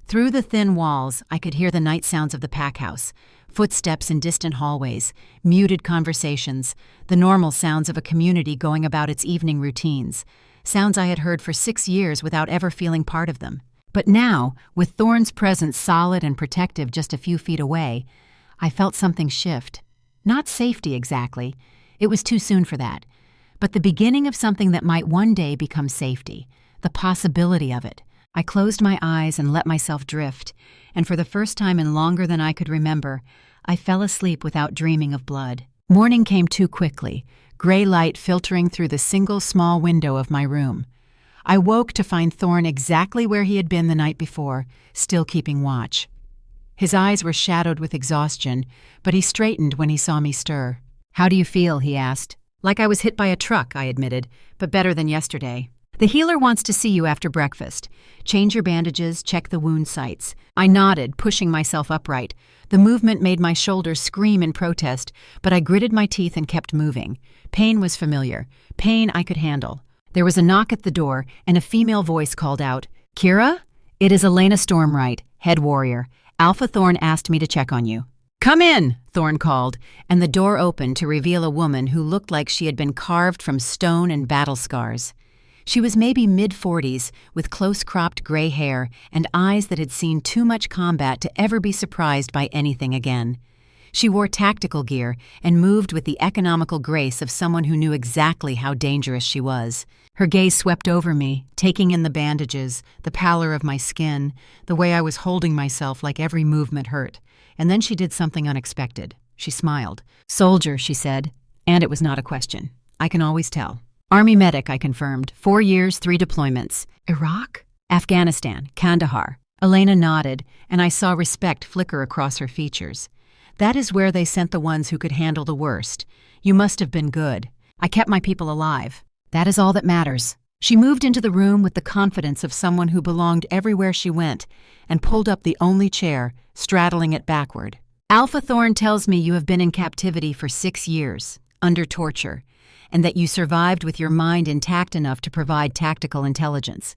Through the thin walls, I could hear the night sounds of the pack house. Footsteps in distant hallways, muted conversations, the normal sounds of a community going about its evening routines, sounds I had heard for 6 years without ever feeling part of them. But now, with Thorne's presence solid and protective just a few feet away, I felt something shift. Not safety exactly. It was too soon for that. But the beginning of something that might one day become safety, the possibility of it. I closed my eyes and let myself drift, and for the first time in longer than I could remember, I fell asleep without dreaming of blood. Morning came too quickly, gray light filtering through the single small window of my room. I woke to find Thorne exactly where he had been the night before, still keeping watch. His eyes were shadowed with exhaustion, but he straightened when he saw me stir. "How do you feel?" he asked. "Like I was hit by a truck," I admitted, "but better than yesterday." "The healer wants to see you after breakfast. Change your bandages, check the wound sites." I nodded, pushing myself upright. The movement made my shoulders scream in protest, but I gritted my teeth and kept moving. Pain was familiar. Pain I could handle. There was a knock at the door, and a female voice called out, "Kira? It is Elena Stormwright, head warrior. Alpha Thorne asked me to check on you." "Come in," Thorne called, and the door opened to reveal a woman who looked like she had been carved from stone and battle scars. She was maybe mid-40s, with close-cropped gray hair and eyes that had seen too much combat to ever be surprised by anything again. She wore tactical gear and moved with the economical grace of someone who knew exactly how dangerous she was. Her gaze swept over me, taking in the bandages, the pallor of my skin, the way I was holding myself like every movement hurt. And then she did something unexpected. She smiled. "Soldier," she said, and it was not a question. I can always tell. "Army medic," I confirmed. 4 years, 3 deployments. "Iraq?" "Afghanistan, Kandahar." Elena nodded, and I saw respect flicker across her features. "That is where they sent the ones who could handle the worst. You must have been good. I kept my people alive. That is all that matters." She moved into the room with the confidence of someone who belonged everywhere she went, and pulled up the only chair, straddling it backward. "Alpha Thorne tells me you have been in captivity for 6 years, under torture, and that you survived with your mind intact enough to provide tactical intelligence.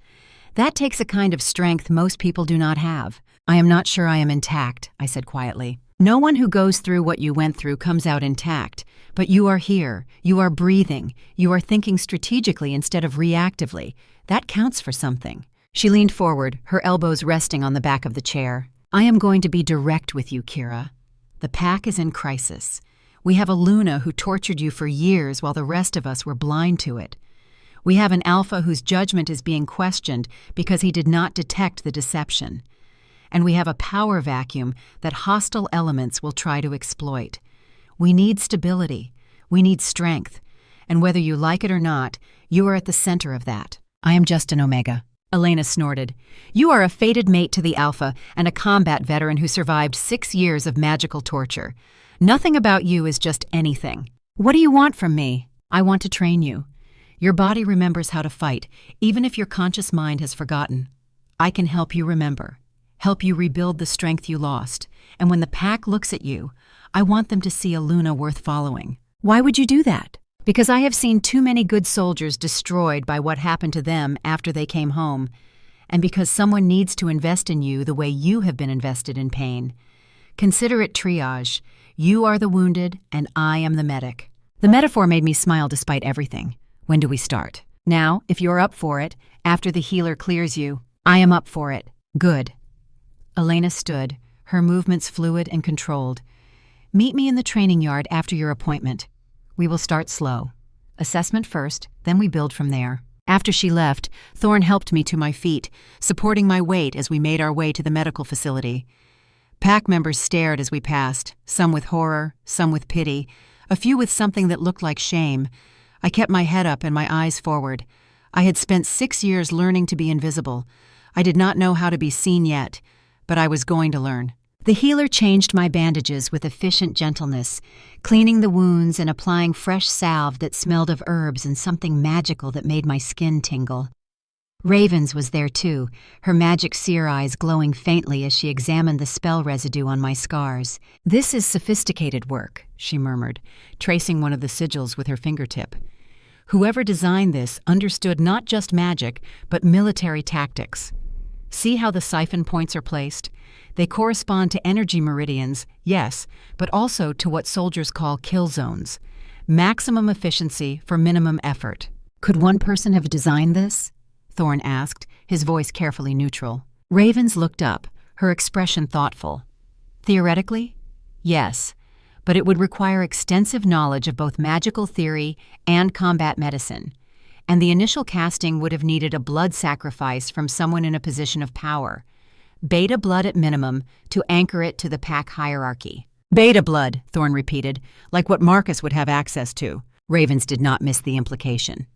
That takes a kind of strength most people do not have." "I am not sure I am intact," I said quietly. "No one who goes through what you went through comes out intact, but you are here, you are breathing, you are thinking strategically instead of reactively. That counts for something." She leaned forward, her elbows resting on the back of the chair. "I am going to be direct with you, Kira. The pack is in crisis. We have a Luna who tortured you for years while the rest of us were blind to it. We have an Alpha whose judgment is being questioned because he did not detect the deception. And we have a power vacuum that hostile elements will try to exploit. We need stability. We need strength. And whether you like it or not, you are at the center of that." "I am just an Omega." Elena snorted. "You are a fated mate to the Alpha and a combat veteran who survived 6 years of magical torture. Nothing about you is just anything. What do you want from me?" "I want to train you. Your body remembers how to fight, even if your conscious mind has forgotten. I can help you remember, help you rebuild the strength you lost, and when the pack looks at you, I want them to see a Luna worth following. Why would you do that? Because I have seen too many good soldiers destroyed by what happened to them after they came home, and because someone needs to invest in you the way you have been invested in pain. Consider it triage. You are the wounded, and I am the medic. The metaphor made me smile despite everything. When do we start? Now, if you're up for it, after the healer clears you. I am up for it. Good. Elena stood, her movements fluid and controlled. Meet me in the training yard after your appointment. We will start slow. Assessment first, then we build from there. After she left, Thorne helped me to my feet, supporting my weight as we made our way to the medical facility. Pack members stared as we passed, some with horror, some with pity, a few with something that looked like shame. I kept my head up and my eyes forward. I had spent 6 years learning to be invisible. I did not know how to be seen yet, but I was going to learn. The healer changed my bandages with efficient gentleness, cleaning the wounds and applying fresh salve that smelled of herbs and something magical that made my skin tingle. Ravens was there too, her magic seer eyes glowing faintly as she examined the spell residue on my scars. "This is sophisticated work," she murmured, tracing one of the sigils with her fingertip. "Whoever designed this understood not just magic, but military tactics. See how the siphon points are placed? They correspond to energy meridians, yes, but also to what soldiers call kill zones. Maximum efficiency for minimum effort." "Could one person have designed this?" Thorne asked, his voice carefully neutral. Ravens looked up, her expression thoughtful. "Theoretically, yes, but it would require extensive knowledge of both magical theory and combat medicine, and the initial casting would have needed a blood sacrifice from someone in a position of power. Beta blood at minimum to anchor it to the pack hierarchy." "Beta blood," Thorne repeated, like what Marcus would have access to. Ravens did not miss the implication.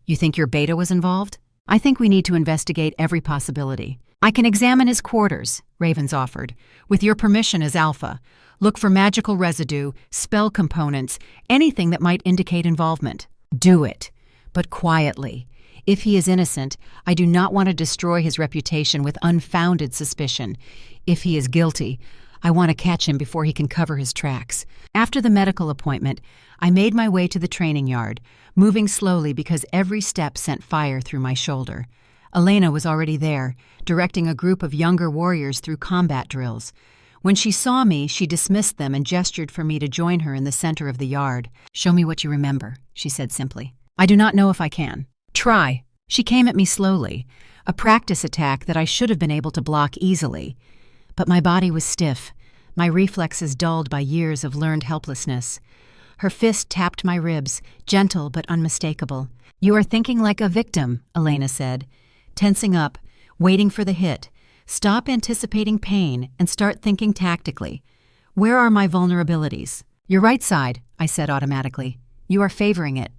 "You think your beta was involved?" "I think we need to investigate every possibility." "I can examine his quarters," Ravens offered. "With your permission as Alpha. Look for magical residue, spell components, anything that might indicate involvement." "Do it, but quietly. If he is innocent, I do not want to destroy his reputation with unfounded suspicion. If he is guilty, I want to catch him before he can cover his tracks." After the medical appointment, I made my way to the training yard, moving slowly because every step sent fire through my shoulder. Elena was already there, directing a group of younger warriors through combat drills. When she saw me, she dismissed them and gestured for me to join her in the center of the yard. "Show me what you remember," she said simply. "I do not know if I can." "Try." She came at me slowly, a practice attack that I should have been able to block easily. But my body was stiff, my reflexes dulled by years of learned helplessness. Her fist tapped my ribs, gentle but unmistakable. "You are thinking like a victim," Elena said. Tensing up, waiting for the hit. "Stop anticipating pain and start thinking tactically. Where are my vulnerabilities?" "Your right side," I said automatically. "You are favoring it."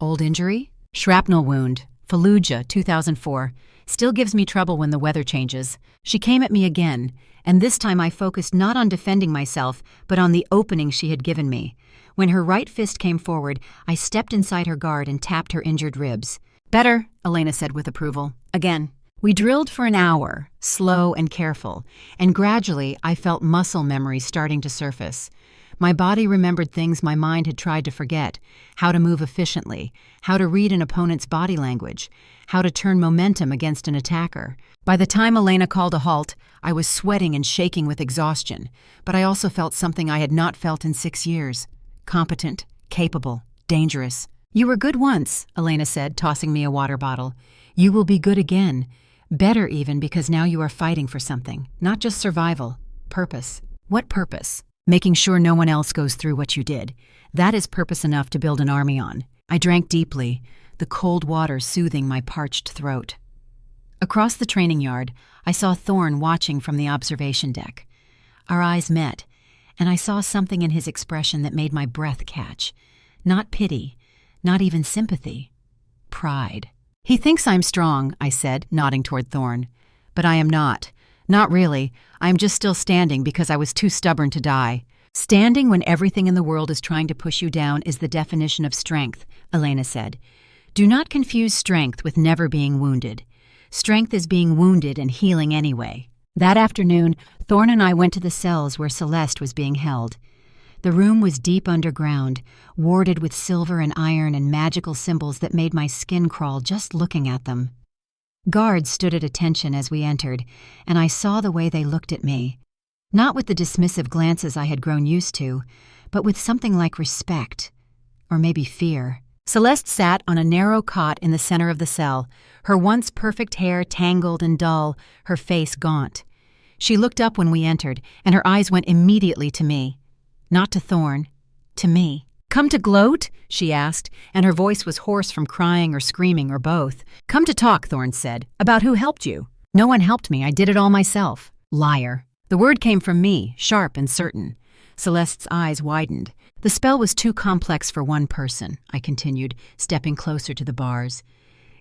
"Old injury?" "Shrapnel wound. Fallujah, 2004. Still gives me trouble when the weather changes." She came at me again, and this time I focused not on defending myself, but on the opening she had given me. When her right fist came forward, I stepped inside her guard and tapped her injured ribs. "Better," Elena said with approval. "Again." We drilled for an hour, slow and careful, and gradually I felt muscle memory starting to surface. My body remembered things my mind had tried to forget: how to move efficiently, how to read an opponent's body language, how to turn momentum against an attacker. By the time Elena called a halt, I was sweating and shaking with exhaustion, but I also felt something I had not felt in 6 years. Competent, capable, dangerous. "You were good once," Elena said, tossing me a water bottle. "You will be good again. Better even, because now you are fighting for something. Not just survival. Purpose." "What purpose?" "Making sure no one else goes through what you did. That is purpose enough to build an army on." I drank deeply, the cold water soothing my parched throat. Across the training yard, I saw Thorne watching from the observation deck. Our eyes met, and I saw something in his expression that made my breath catch. Not pity, not even sympathy. Pride. "He thinks I'm strong," I said, nodding toward Thorne. "But I am not. Not really. I am just still standing because I was too stubborn to die." "Standing when everything in the world is trying to push you down is the definition of strength," Elena said. "Do not confuse strength with never being wounded. Strength is being wounded and healing anyway. That afternoon, Thorne and I went to the cells where Celeste was being held. The room was deep underground, warded with silver and iron and magical symbols that made my skin crawl just looking at them. Guards stood at attention as we entered, and I saw the way they looked at me. Not with the dismissive glances I had grown used to, but with something like respect, or maybe fear. Celeste sat on a narrow cot in the center of the cell, her once perfect hair tangled and dull, her face gaunt. She looked up when we entered, and her eyes went immediately to me. Not to Thorne, to me. "Come to gloat?" she asked, and her voice was hoarse from crying or screaming or both. "Come to talk," Thorne said. "About who helped you?" "No one helped me. I did it all myself." "Liar." The word came from me, sharp and certain. Celeste's eyes widened. "The spell was too complex for one person," I continued, stepping closer to the bars.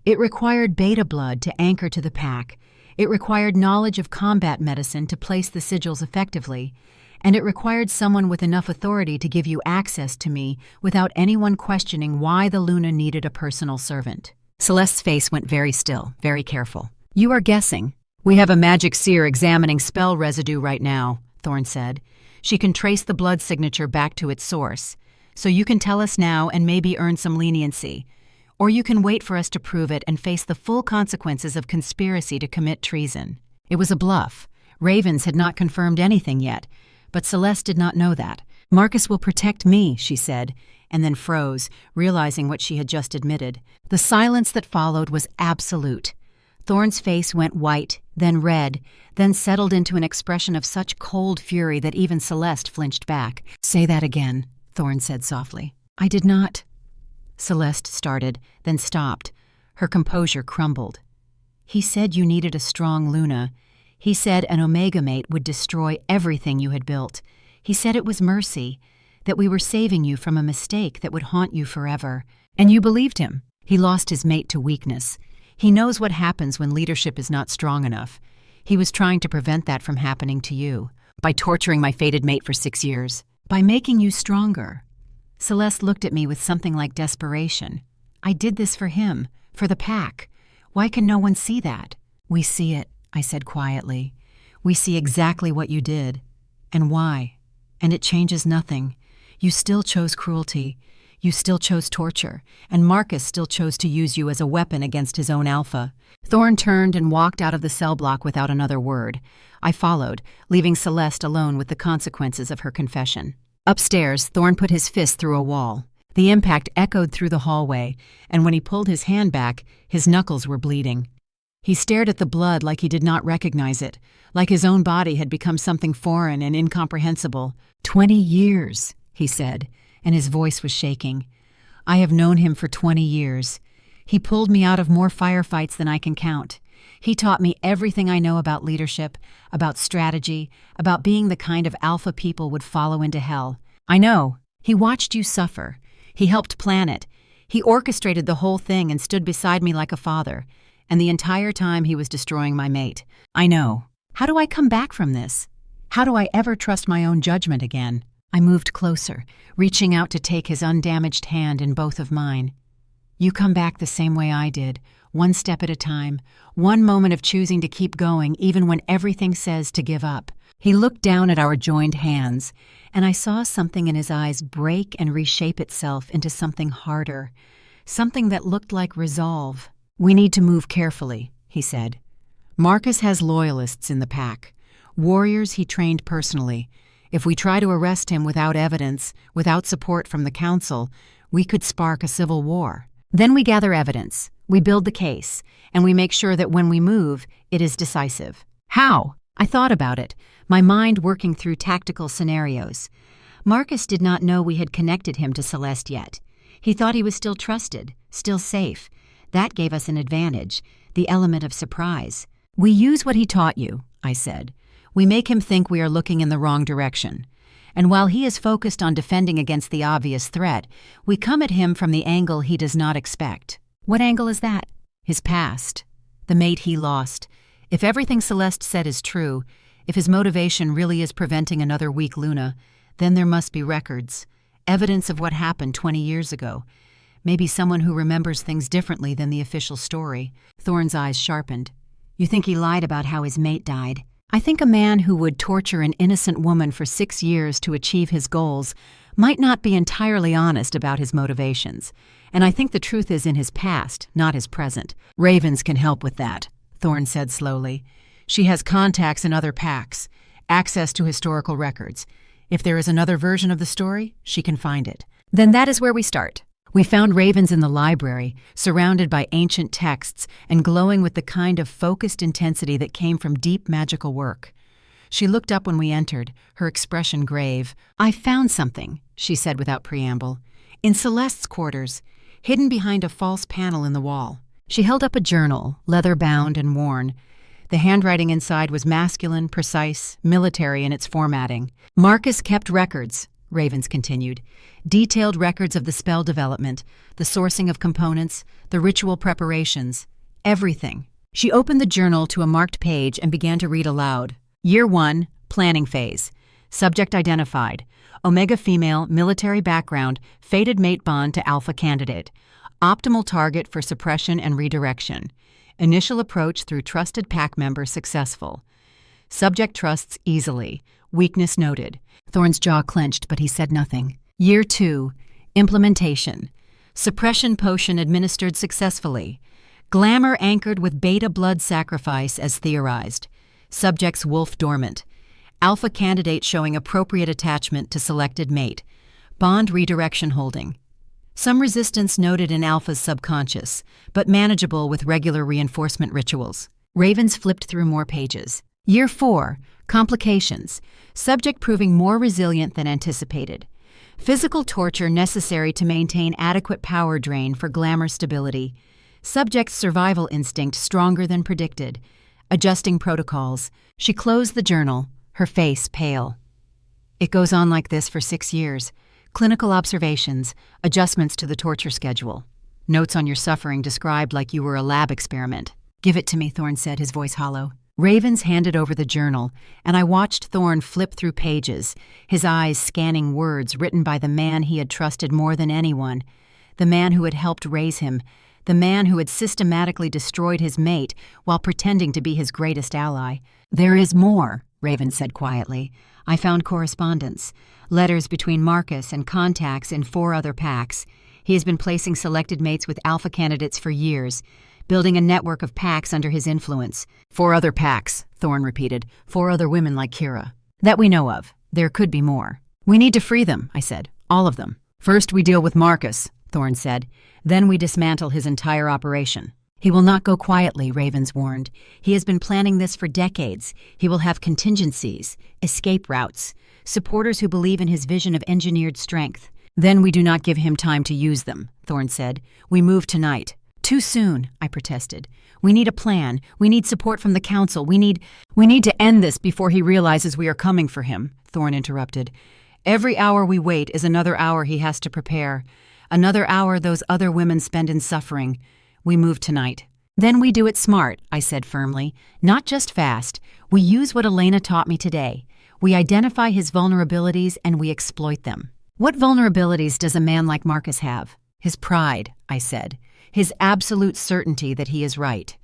"It required beta blood to anchor to the pack. It required knowledge of combat medicine to place the sigils effectively. And it required someone with enough authority to give you access to me without anyone questioning why the Luna needed a personal servant." Celeste's face went very still, very careful. "You are guessing. We have a magic seer examining spell residue right now," Thorne said. "She can trace the blood signature back to its source. So you can tell us now and maybe earn some leniency. Or you can wait for us to prove it and face the full consequences of conspiracy to commit treason." It was a bluff. Ravens had not confirmed anything yet. But Celeste did not know that. "Marcus will protect me," she said, and then froze, realizing what she had just admitted. The silence that followed was absolute. Thorne's face went white, then red, then settled into an expression of such cold fury that even Celeste flinched back. "Say that again," Thorne said softly. "I did not." Celeste started, then stopped. Her composure crumbled. "He said you needed a strong Luna. He said an Omega mate would destroy everything you had built. He said it was mercy, that we were saving you from a mistake that would haunt you forever. And you believed him. He lost his mate to weakness. He knows what happens when leadership is not strong enough. He was trying to prevent that from happening to you, by torturing my fated mate for 6 years, by making you stronger." Celeste looked at me with something like desperation. "I did this for him, for the pack. Why can no one see that?" "We see it," I said quietly. "We see exactly what you did, and why. And it changes nothing. You still chose cruelty. You still chose torture, and Marcus still chose to use you as a weapon against his own alpha." Thorne turned and walked out of the cell block without another word. I followed, leaving Celeste alone with the consequences of her confession. Upstairs, Thorne put his fist through a wall. The impact echoed through the hallway, and when he pulled his hand back, his knuckles were bleeding. He stared at the blood like he did not recognize it, like his own body had become something foreign and incomprehensible. 20 years, he said, and his voice was shaking. "I have known him for 20 years. He pulled me out of more firefights than I can count. He taught me everything I know about leadership, about strategy, about being the kind of alpha people would follow into hell. I know. He watched you suffer. He helped plan it. He orchestrated the whole thing and stood beside me like a father. And the entire time he was destroying my mate. I know. How do I come back from this? How do I ever trust my own judgment again?" I moved closer, reaching out to take his undamaged hand in both of mine. "You come back the same way I did, one step at a time, one moment of choosing to keep going even when everything says to give up." He looked down at our joined hands, and I saw something in his eyes break and reshape itself into something harder, something that looked like resolve. "We need to move carefully," he said. "Marcus has loyalists in the pack, warriors he trained personally. If we try to arrest him without evidence, without support from the council, we could spark a civil war. Then we gather evidence, we build the case, and we make sure that when we move, it is decisive." "How?" I thought about it, my mind working through tactical scenarios. Marcus did not know we had connected him to Celeste yet. He thought he was still trusted, still safe. That gave us an advantage, the element of surprise. "We use what he taught you," I said. "We make him think we are looking in the wrong direction. And while he is focused on defending against the obvious threat, we come at him from the angle he does not expect." "What angle is that?" "His past. The mate he lost. If everything Celeste said is true, if his motivation really is preventing another weak Luna, then there must be records, evidence of what happened 20 years ago. Maybe someone who remembers things differently than the official story. Thorne's eyes sharpened. You think he lied about how his mate died? I think a man who would torture an innocent woman for 6 years to achieve his goals might not be entirely honest about his motivations. And I think the truth is in his past, not his present. Ravens can help with that, Thorne said slowly. She has contacts in other packs, access to historical records. If there is another version of the story, she can find it. Then that is where we start. We found Ravens in the library, surrounded by ancient texts and glowing with the kind of focused intensity that came from deep magical work. She looked up when we entered, her expression grave. I found something, she said without preamble. In Celeste's quarters, hidden behind a false panel in the wall. She held up a journal, leather-bound and worn. The handwriting inside was masculine, precise, military in its formatting. Marcus kept records, Ravens continued. Detailed records of the spell development, the sourcing of components, the ritual preparations, everything. She opened the journal to a marked page and began to read aloud. Year 1, planning phase. Subject identified. Omega female, military background, fated mate bond to alpha candidate. Optimal target for suppression and redirection. Initial approach through trusted pack member successful. Subject trusts easily. Weakness noted. Thorne's jaw clenched, but he said nothing. Year 2, implementation. Suppression potion administered successfully. Glamour anchored with beta blood sacrifice as theorized. Subject's wolf dormant. Alpha candidate showing appropriate attachment to selected mate. Bond redirection holding. Some resistance noted in Alpha's subconscious, but manageable with regular reinforcement rituals. Ravens flipped through more pages. Year 4, complications. Subject proving more resilient than anticipated. Physical torture necessary to maintain adequate power drain for glamour stability. Subject's survival instinct stronger than predicted. Adjusting protocols. She closed the journal, her face pale. It goes on like this for 6 years. Clinical observations, adjustments to the torture schedule. Notes on your suffering described like you were a lab experiment. Give it to me, Thorne said, his voice hollow. Ravens handed over the journal, and I watched Thorne flip through pages, his eyes scanning words written by the man he had trusted more than anyone, the man who had helped raise him, the man who had systematically destroyed his mate while pretending to be his greatest ally. There is more, Raven said quietly. I found correspondence, letters between Marcus and contacts in 4 other packs. He has been placing selected mates with alpha candidates for years, building a network of packs under his influence. 4 other packs, Thorne repeated. 4 other women like Kira. That we know of. There could be more. We need to free them, I said. All of them. First we deal with Marcus, Thorne said. Then we dismantle his entire operation. He will not go quietly, Ravens warned. He has been planning this for decades. He will have contingencies, escape routes, supporters who believe in his vision of engineered strength. Then we do not give him time to use them, Thorne said. We move tonight. Too soon, I protested. We need a plan. We need support from the council. We need to end this before he realizes we are coming for him, Thorne interrupted. Every hour we wait is another hour he has to prepare. Another hour those other women spend in suffering. We move tonight. Then we do it smart, I said firmly. Not just fast. We use what Elena taught me today. We identify his vulnerabilities and we exploit them. What vulnerabilities does a man like Marcus have? His pride, I said. His absolute certainty that he is right.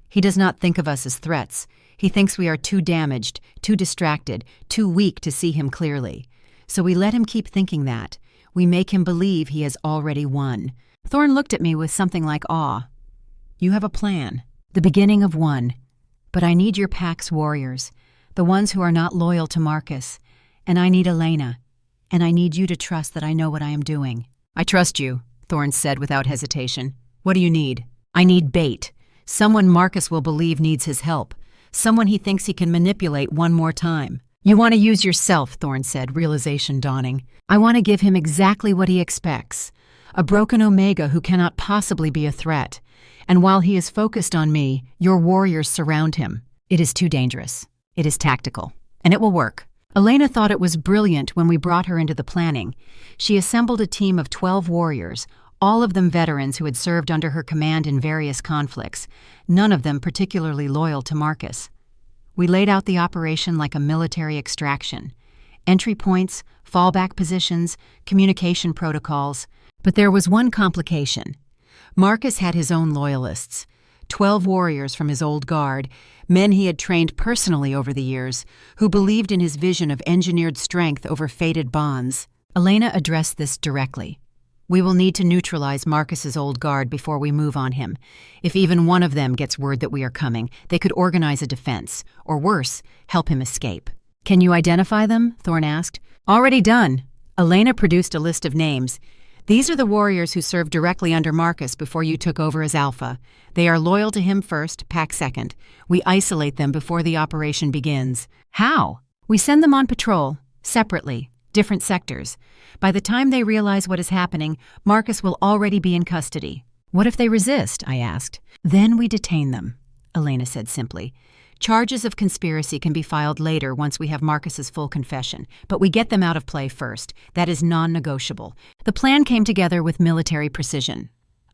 He does not think of us as threats. He thinks we are too damaged, too distracted, too weak to see him clearly. So we let him keep thinking that. We make him believe he has already won. Thorne looked at me with something like awe. You have a plan, the beginning of one. But I need your pack's warriors, the ones who are not loyal to Marcus. And I need Elena. And I need you to trust that I know what I am doing. I trust you, Thorne said without hesitation. What do you need? I need bait. Someone Marcus will believe needs his help. Someone he thinks he can manipulate one more time. You want to use yourself, Thorne said, realization dawning. I want to give him exactly what he expects. A broken Omega who cannot possibly be a threat. And while he is focused on me, your warriors surround him. It is too dangerous. It is tactical. And it will work. Elena thought it was brilliant when we brought her into the planning. She assembled a team of 12 warriors, all of them veterans who had served under her command in various conflicts, none of them particularly loyal to Marcus. We laid out the operation like a military extraction. Entry points, fallback positions, communication protocols. But there was one complication. Marcus had his own loyalists, 12 warriors from his old guard, men he had trained personally over the years, who believed in his vision of engineered strength over fated bonds. Elena addressed this directly. We will need to neutralize Marcus's old guard before we move on him. If even one of them gets word that we are coming, they could organize a defense, or worse, help him escape. Can you identify them? Thorne asked. Already done. Elena produced a list of names. These are the warriors who served directly under Marcus before you took over as Alpha. They are loyal to him first, pack second. We isolate them before the operation begins. How? We send them on patrol, separately, different sectors. By the time they realize what is happening, Marcus will already be in custody. What if they resist? I asked. Then we detain them, Elena said simply. Charges of conspiracy can be filed later once we have Marcus's full confession, but we get them out of play first. That is non-negotiable. The plan came together with military precision.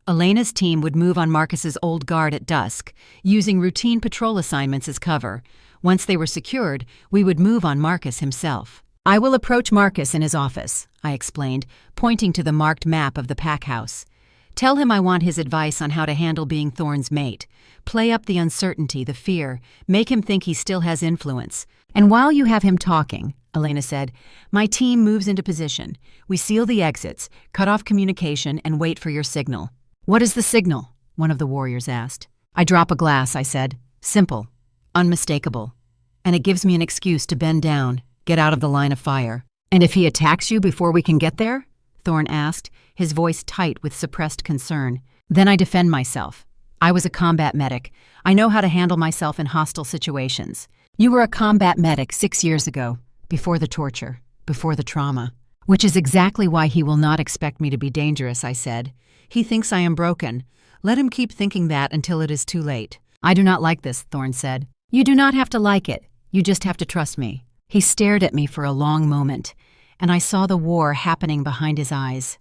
Elena's team would move on Marcus's old guard at dusk, using routine patrol assignments as cover. Once they were secured, we would move on Marcus himself. I will approach Marcus in his office, I explained, pointing to the marked map of the pack house. Tell him I want his advice on how to handle being Thorne's mate. Play up the uncertainty, the fear, make him think he still has influence. And while you have him talking, Elena said, my team moves into position. We seal the exits, cut off communication, and wait for your signal. What is the signal? One of the warriors asked. I drop a glass, I said. Simple, unmistakable. And it gives me an excuse to bend down, get out of the line of fire. And if he attacks you before we can get there? Thorne asked, his voice tight with suppressed concern. Then I defend myself. I was a combat medic. I know how to handle myself in hostile situations. You were a combat medic 6 years ago, before the torture, before the trauma. Which is exactly why he will not expect me to be dangerous, I said. He thinks I am broken. Let him keep thinking that until it is too late. I do not like this, Thorne said. You do not have to like it. You just have to trust me. He stared at me for a long moment, and I saw the war happening behind his eyes.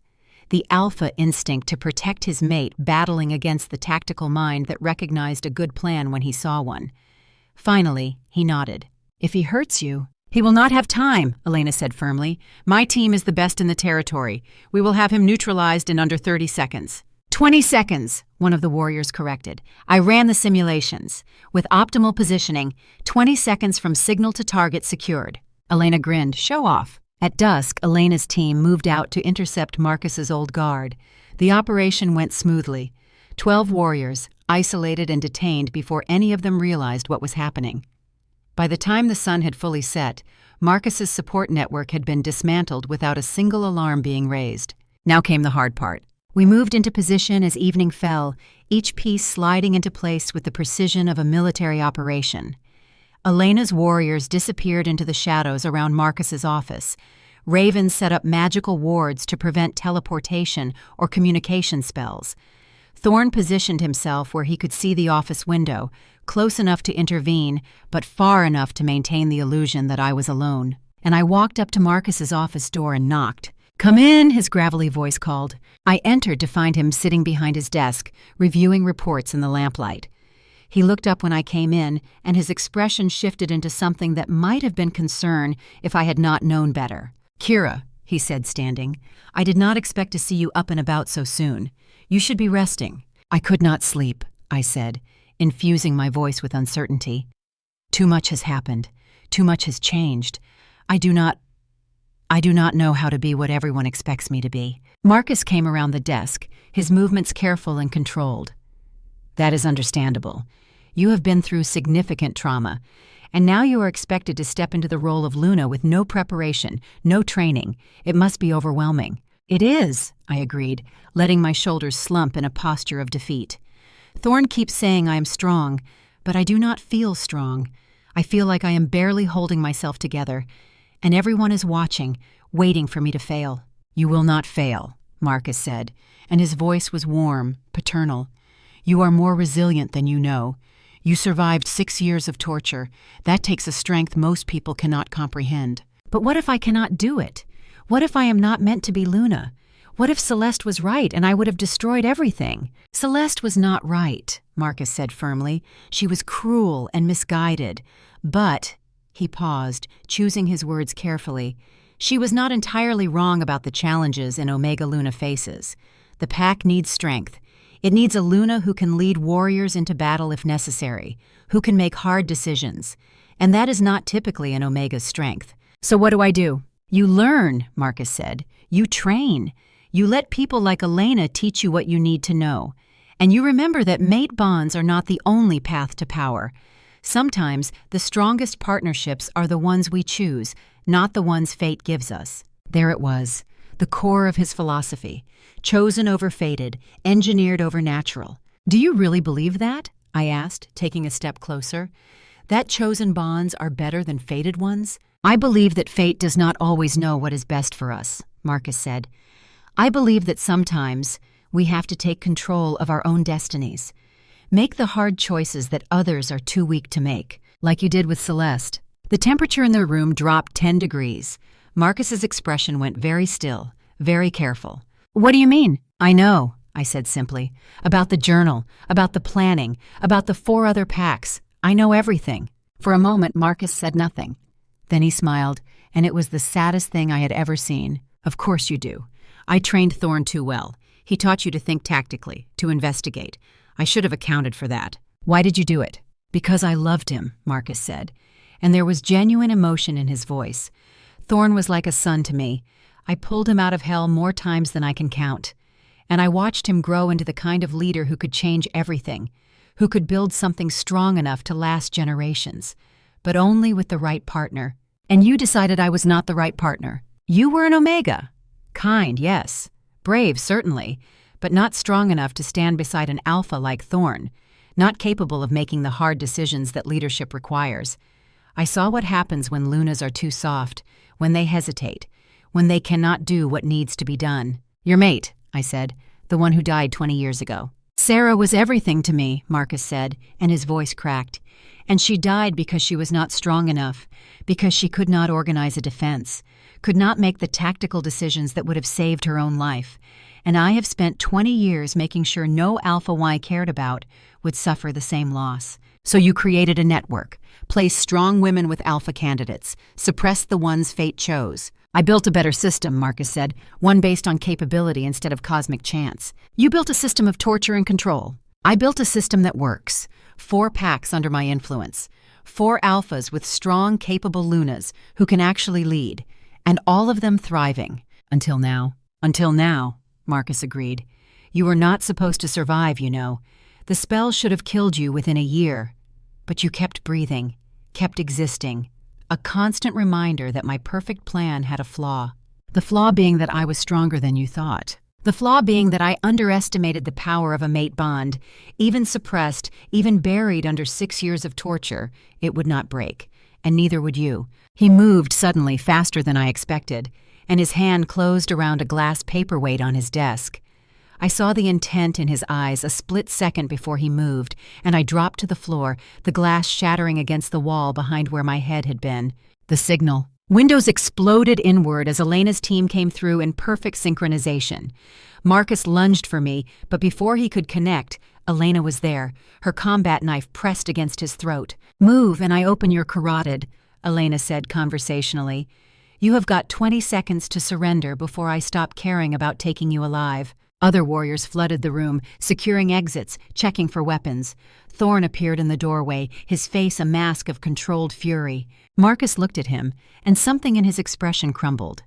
The alpha instinct to protect his mate battling against the tactical mind that recognized a good plan when he saw one. Finally, he nodded. If he hurts you, he will not have time, Elena said firmly. My team is the best in the territory. We will have him neutralized in under 30 seconds. 20 seconds, one of the warriors corrected. I ran the simulations. With optimal positioning, 20 seconds from signal to target secured. Elena grinned. Show off. At dusk, Elena's team moved out to intercept Marcus's old guard. The operation went smoothly. 12 warriors, isolated and detained before any of them realized what was happening. By the time the sun had fully set, Marcus's support network had been dismantled without a single alarm being raised. Now came the hard part. We moved into position as evening fell, each piece sliding into place with the precision of a military operation. Elena's warriors disappeared into the shadows around Marcus's office. Raven set up magical wards to prevent teleportation or communication spells. Thorne positioned himself where he could see the office window, close enough to intervene, but far enough to maintain the illusion that I was alone. And I walked up to Marcus's office door and knocked. Come in, his gravelly voice called. I entered to find him sitting behind his desk, reviewing reports in the lamplight. He looked up when I came in, and his expression shifted into something that might have been concern if I had not known better. Kira, he said, standing, I did not expect to see you up and about so soon. You should be resting. I could not sleep, I said, infusing my voice with uncertainty. Too much has happened. Too much has changed. I do not know how to be what everyone expects me to be. Marcus came around the desk, his movements careful and controlled. That is understandable. You have been through significant trauma, and now you are expected to step into the role of Luna with no preparation, no training. It must be overwhelming. It is, I agreed, letting my shoulders slump in a posture of defeat. Thorne keeps saying I am strong, but I do not feel strong. I feel like I am barely holding myself together, and everyone is watching, waiting for me to fail. You will not fail, Marcus said, and his voice was warm, paternal. You are more resilient than you know. You survived 6 years of torture. That takes a strength most people cannot comprehend. But what if I cannot do it? What if I am not meant to be Luna? What if Celeste was right and I would have destroyed everything? Celeste was not right, Marcus said firmly. She was cruel and misguided. But, he paused, choosing his words carefully, She was not entirely wrong about the challenges in Omega Luna faces. The pack needs strength. It needs a Luna who can lead warriors into battle if necessary, who can make hard decisions. And that is not typically an Omega's strength. So what do? You learn, Marcus said. You train. You let people like Elena teach you what you need to know. And you remember that mate bonds are not the only path to power. Sometimes the strongest partnerships are the ones we choose, not the ones fate gives us. There it was, the core of his philosophy. Chosen over fated, engineered over natural. Do you really believe that? I asked, taking a step closer. That chosen bonds are better than fated ones? I believe that fate does not always know what is best for us, Marcus said. I believe that sometimes we have to take control of our own destinies. Make the hard choices that others are too weak to make, like you did with Celeste. The temperature in their room dropped 10 degrees. Marcus's expression went very still, very careful. What do you mean? I know, I said simply. About the journal, about the planning, about the 4 other packs. I know everything. For a moment, Marcus said nothing. Then he smiled, and it was the saddest thing I had ever seen. Of course you do. I trained Thorne too well. He taught you to think tactically, to investigate. I should have accounted for that. Why did you do it? Because I loved him, Marcus said, and there was genuine emotion in his voice. Thorne was like a son to me. I pulled him out of hell more times than I can count. And I watched him grow into the kind of leader who could change everything, who could build something strong enough to last generations, but only with the right partner. And you decided I was not the right partner. You were an Omega. Kind, yes. Brave, certainly, but not strong enough to stand beside an alpha like Thorne, not capable of making the hard decisions that leadership requires. I saw what happens when Lunas are too soft, when they hesitate, when they cannot do what needs to be done. Your mate, I said, the one who died 20 years ago. Sarah was everything to me, Marcus said, and his voice cracked. And she died because she was not strong enough, because she could not organize a defense, could not make the tactical decisions that would have saved her own life. And I have spent 20 years making sure no Alpha Y cared about would suffer the same loss. So you created a network, placed strong women with alpha candidates, suppressed the ones fate chose. I built a better system, Marcus said, one based on capability instead of cosmic chance. You built a system of torture and control. I built a system that works. 4 packs under my influence. 4 alphas with strong, capable Lunas who can actually lead. And all of them thriving. Until now. Until now, Marcus agreed. You were not supposed to survive, you know. The spell should have killed you within a year. But you kept breathing, kept existing. A constant reminder that my perfect plan had a flaw. The flaw being that I was stronger than you thought. The flaw being that I underestimated the power of a mate bond. Even suppressed, even buried under 6 years of torture, it would not break. And neither would you. He moved suddenly, faster than I expected, and his hand closed around a glass paperweight on his desk. I saw the intent in his eyes a split second before he moved, and I dropped to the floor, the glass shattering against the wall behind where my head had been. The signal. Windows exploded inward as Elena's team came through in perfect synchronization. Marcus lunged for me, but before he could connect, Elena was there, her combat knife pressed against his throat. Move and I open your carotid, Elena said conversationally. You have got 20 seconds to surrender before I stop caring about taking you alive. Other warriors flooded the room, securing exits, checking for weapons. Thorne appeared in the doorway, his face a mask of controlled fury. Marcus looked at him, and something in his expression crumbled.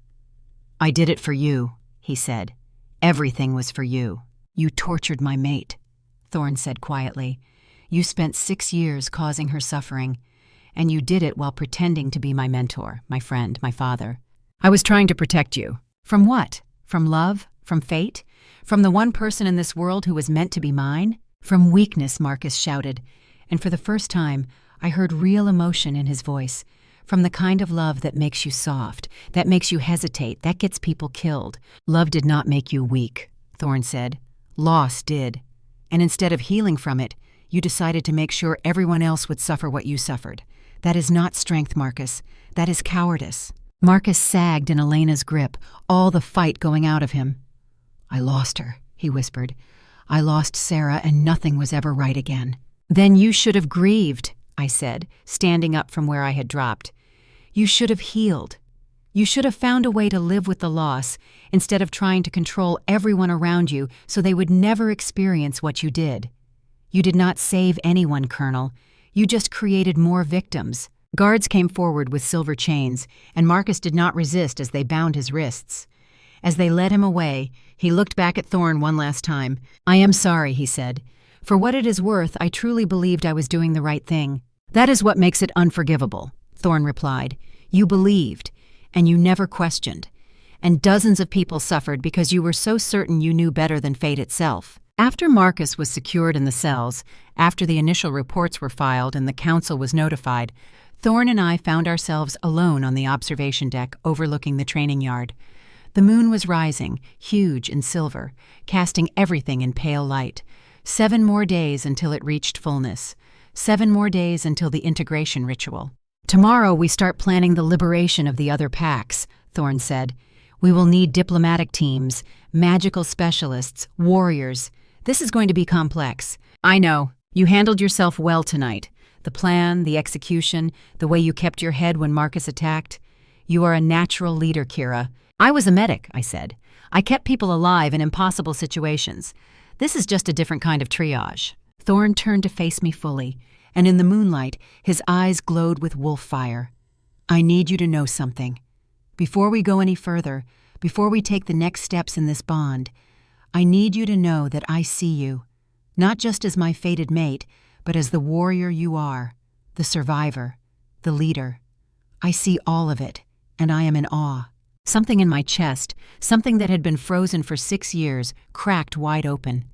I did it for you, he said. Everything was for you. You tortured my mate, Thorne said quietly. You spent 6 years causing her suffering, and you did it while pretending to be my mentor, my friend, my father. I was trying to protect you. From what? From love? From fate? From the one person in this world who was meant to be mine? From weakness, Marcus shouted, and for the first time, I heard real emotion in his voice. From the kind of love that makes you soft, that makes you hesitate, that gets people killed. Love did not make you weak, Thorne said. Loss did. And instead of healing from it, you decided to make sure everyone else would suffer what you suffered. That is not strength, Marcus. That is cowardice. Marcus sagged in Elena's grip, all the fight going out of him. I lost her, he whispered. I lost Sarah and nothing was ever right again. Then you should have grieved, I said, standing up from where I had dropped. You should have healed. You should have found a way to live with the loss instead of trying to control everyone around you so they would never experience what you did. You did not save anyone, Colonel. You just created more victims. Guards came forward with silver chains, and Marcus did not resist as they bound his wrists. As they led him away, he looked back at Thorne one last time. "I am sorry," he said. "For what it is worth, I truly believed I was doing the right thing." "That is what makes it unforgivable," Thorne replied. "You believed, and you never questioned. And dozens of people suffered because you were so certain you knew better than fate itself." After Marcus was secured in the cells, after the initial reports were filed and the council was notified, Thorne and I found ourselves alone on the observation deck overlooking the training yard. The moon was rising, huge and silver, casting everything in pale light. 7 more days until it reached fullness. 7 more days until the integration ritual. "Tomorrow we start planning the liberation of the other packs," Thorne said. "We will need diplomatic teams, magical specialists, warriors. This is going to be complex. I know. You handled yourself well tonight. The plan, the execution, the way you kept your head when Marcus attacked. You are a natural leader, Kira." "I was a medic," I said. "I kept people alive in impossible situations. This is just a different kind of triage." Thorne turned to face me fully, and in the moonlight, his eyes glowed with wolf fire. "I need you to know something. Before we go any further, before we take the next steps in this bond, I need you to know that I see you, not just as my fated mate, but as the warrior you are, the survivor, the leader. I see all of it, and I am in awe." Something in my chest, something that had been frozen for 6 years, cracked wide open.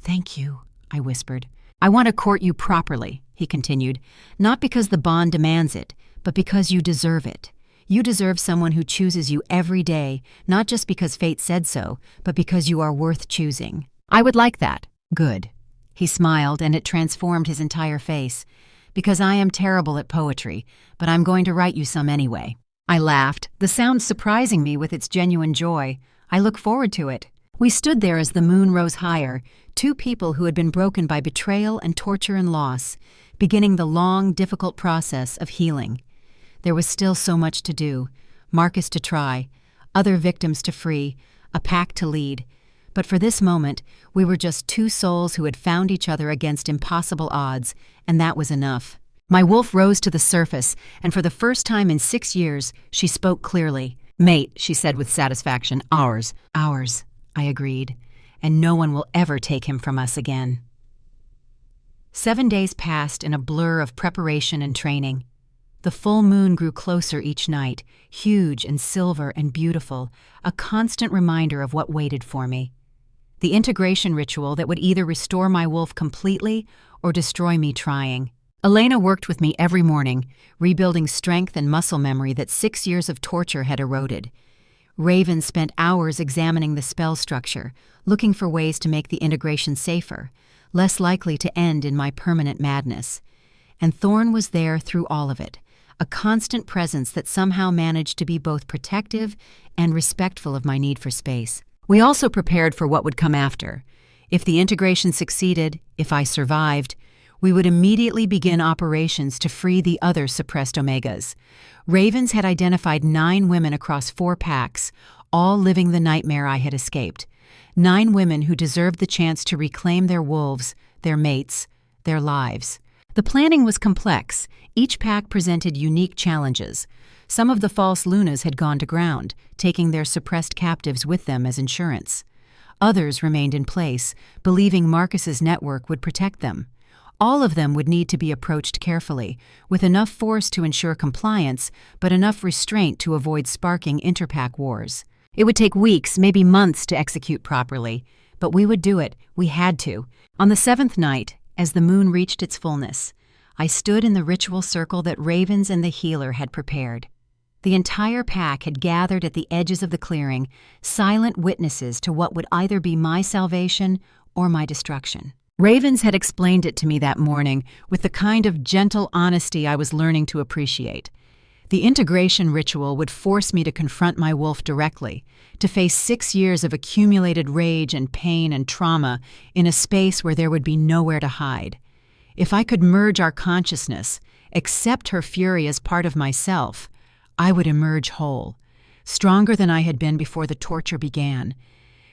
"Thank you," I whispered. "I want to court you properly," he continued, "not because the bond demands it, but because you deserve it. You deserve someone who chooses you every day, not just because fate said so, but because you are worth choosing." "I would like that." "Good." He smiled, and it transformed his entire face. "Because I am terrible at poetry, but I'm going to write you some anyway." I laughed, the sound surprising me with its genuine joy. "I look forward to it." We stood there as the moon rose higher, 2 people who had been broken by betrayal and torture and loss, beginning the long, difficult process of healing. There was still so much to do. Marcus to try, other victims to free, a pack to lead. But for this moment, we were just 2 souls who had found each other against impossible odds, and that was enough. My wolf rose to the surface, and for the first time in 6 years, she spoke clearly. "Mate," she said with satisfaction, "ours." "Ours," I agreed, "and no one will ever take him from us again." 7 days passed in a blur of preparation and training. The full moon grew closer each night, huge and silver and beautiful, a constant reminder of what waited for me. The integration ritual that would either restore my wolf completely or destroy me trying. Elena worked with me every morning, rebuilding strength and muscle memory that 6 years of torture had eroded. Raven spent hours examining the spell structure, looking for ways to make the integration safer, less likely to end in my permanent madness. And Thorne was there through all of it, a constant presence that somehow managed to be both protective and respectful of my need for space. We also prepared for what would come after. If the integration succeeded, if I survived, we would immediately begin operations to free the other suppressed Omegas. Ravens had identified 9 women across 4 packs, all living the nightmare I had escaped. 9 women who deserved the chance to reclaim their wolves, their mates, their lives. The planning was complex. Each pack presented unique challenges. Some of the false Lunas had gone to ground, taking their suppressed captives with them as insurance. Others remained in place, believing Marcus's network would protect them. All of them would need to be approached carefully, with enough force to ensure compliance, but enough restraint to avoid sparking interpack wars. It would take weeks, maybe months, to execute properly, but we would do it. We had to. On the 7th night, as the moon reached its fullness, I stood in the ritual circle that Ravens and the healer had prepared. The entire pack had gathered at the edges of the clearing, silent witnesses to what would either be my salvation or my destruction. Ravens had explained it to me that morning with the kind of gentle honesty I was learning to appreciate. The integration ritual would force me to confront my wolf directly, to face 6 years of accumulated rage and pain and trauma in a space where there would be nowhere to hide. If I could merge our consciousness, accept her fury as part of myself, I would emerge whole. stronger than I had been before the torture began.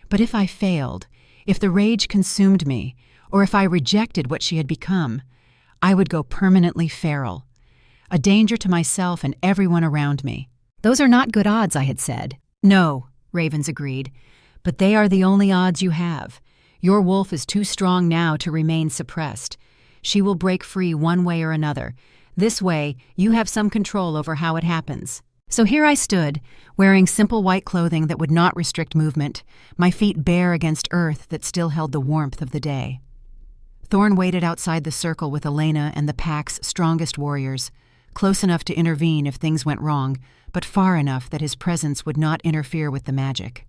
But if I failed, if the rage consumed me, or if I rejected what she had become, I would go permanently feral, a danger to myself and everyone around me. Those are not good odds, I had said. No, Ravens agreed, but they are the only odds you have. Your wolf is too strong now to remain suppressed. She will break free one way or another. This way, you have some control over how it happens. So here I stood, wearing simple white clothing that would not restrict movement, my feet bare against earth that still held the warmth of the day. Thorne waited outside the circle with Elena and the pack's strongest warriors, close enough to intervene if things went wrong, but far enough that his presence would not interfere with the magic.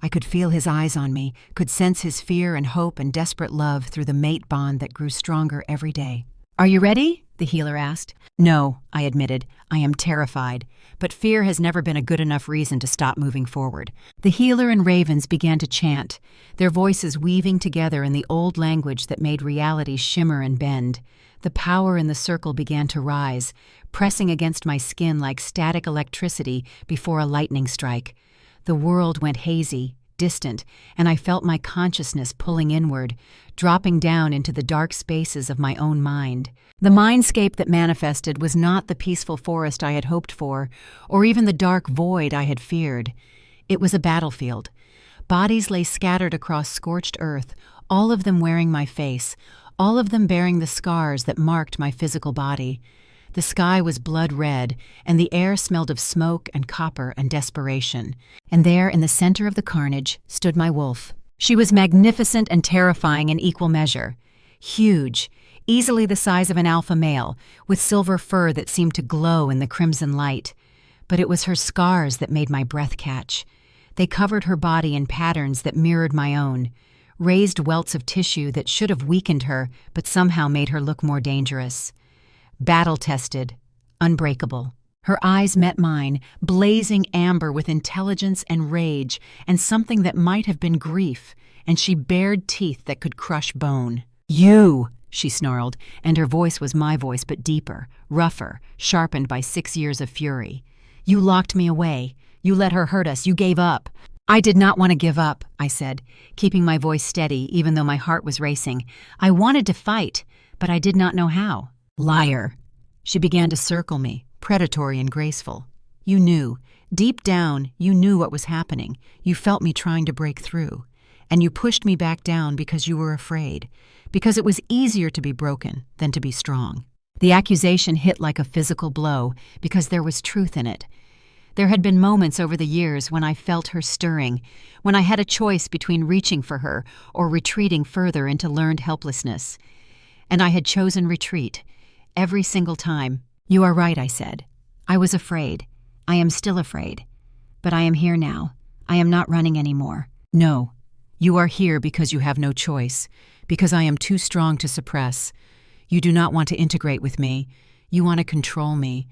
I could feel his eyes on me, could sense his fear and hope and desperate love through the mate bond that grew stronger every day. "Are you ready?" the healer asked. "No," I admitted. "I am terrified, but fear has never been a good enough reason to stop moving forward." The healer and Ravens began to chant, their voices weaving together in the old language that made reality shimmer and bend. The power in the circle began to rise, pressing against my skin like static electricity before a lightning strike. The world went hazy, distant, and I felt my consciousness pulling inward, dropping down into the dark spaces of my own mind. The mindscape that manifested was not the peaceful forest I had hoped for, or even the dark void I had feared. It was a battlefield. Bodies lay scattered across scorched earth, all of them wearing my face, all of them bearing the scars that marked my physical body. The sky was blood red, and the air smelled of smoke and copper and desperation. And there, in the center of the carnage, stood my wolf. She was magnificent and terrifying in equal measure. Huge, easily the size of an alpha male, with silver fur that seemed to glow in the crimson light. But it was her scars that made my breath catch. They covered her body in patterns that mirrored my own, raised welts of tissue that should have weakened her, but somehow made her look more dangerous. Battle-tested, unbreakable. Her eyes met mine, blazing amber with intelligence and rage and something that might have been grief, and she bared teeth that could crush bone. "You!" she snarled, and her voice was my voice but deeper, rougher, sharpened by 6 years of fury. "You locked me away. You let her hurt us. You gave up." "I did not want to give up," I said, keeping my voice steady even though my heart was racing. "I wanted to fight, but I did not know how." "Liar." She began to circle me, predatory and graceful. "You knew. Deep down, you knew what was happening. You felt me trying to break through. And you pushed me back down because you were afraid. Because it was easier to be broken than to be strong." The accusation hit like a physical blow because there was truth in it. There had been moments over the years when I felt her stirring, when I had a choice between reaching for her or retreating further into learned helplessness. And I had chosen retreat. Every single time. "You are right," I said. "I was afraid. I am still afraid. But I am here now. I am not running anymore." "No. You are here because you have no choice, because I am too strong to suppress. You do not want to integrate with me. You want to control me,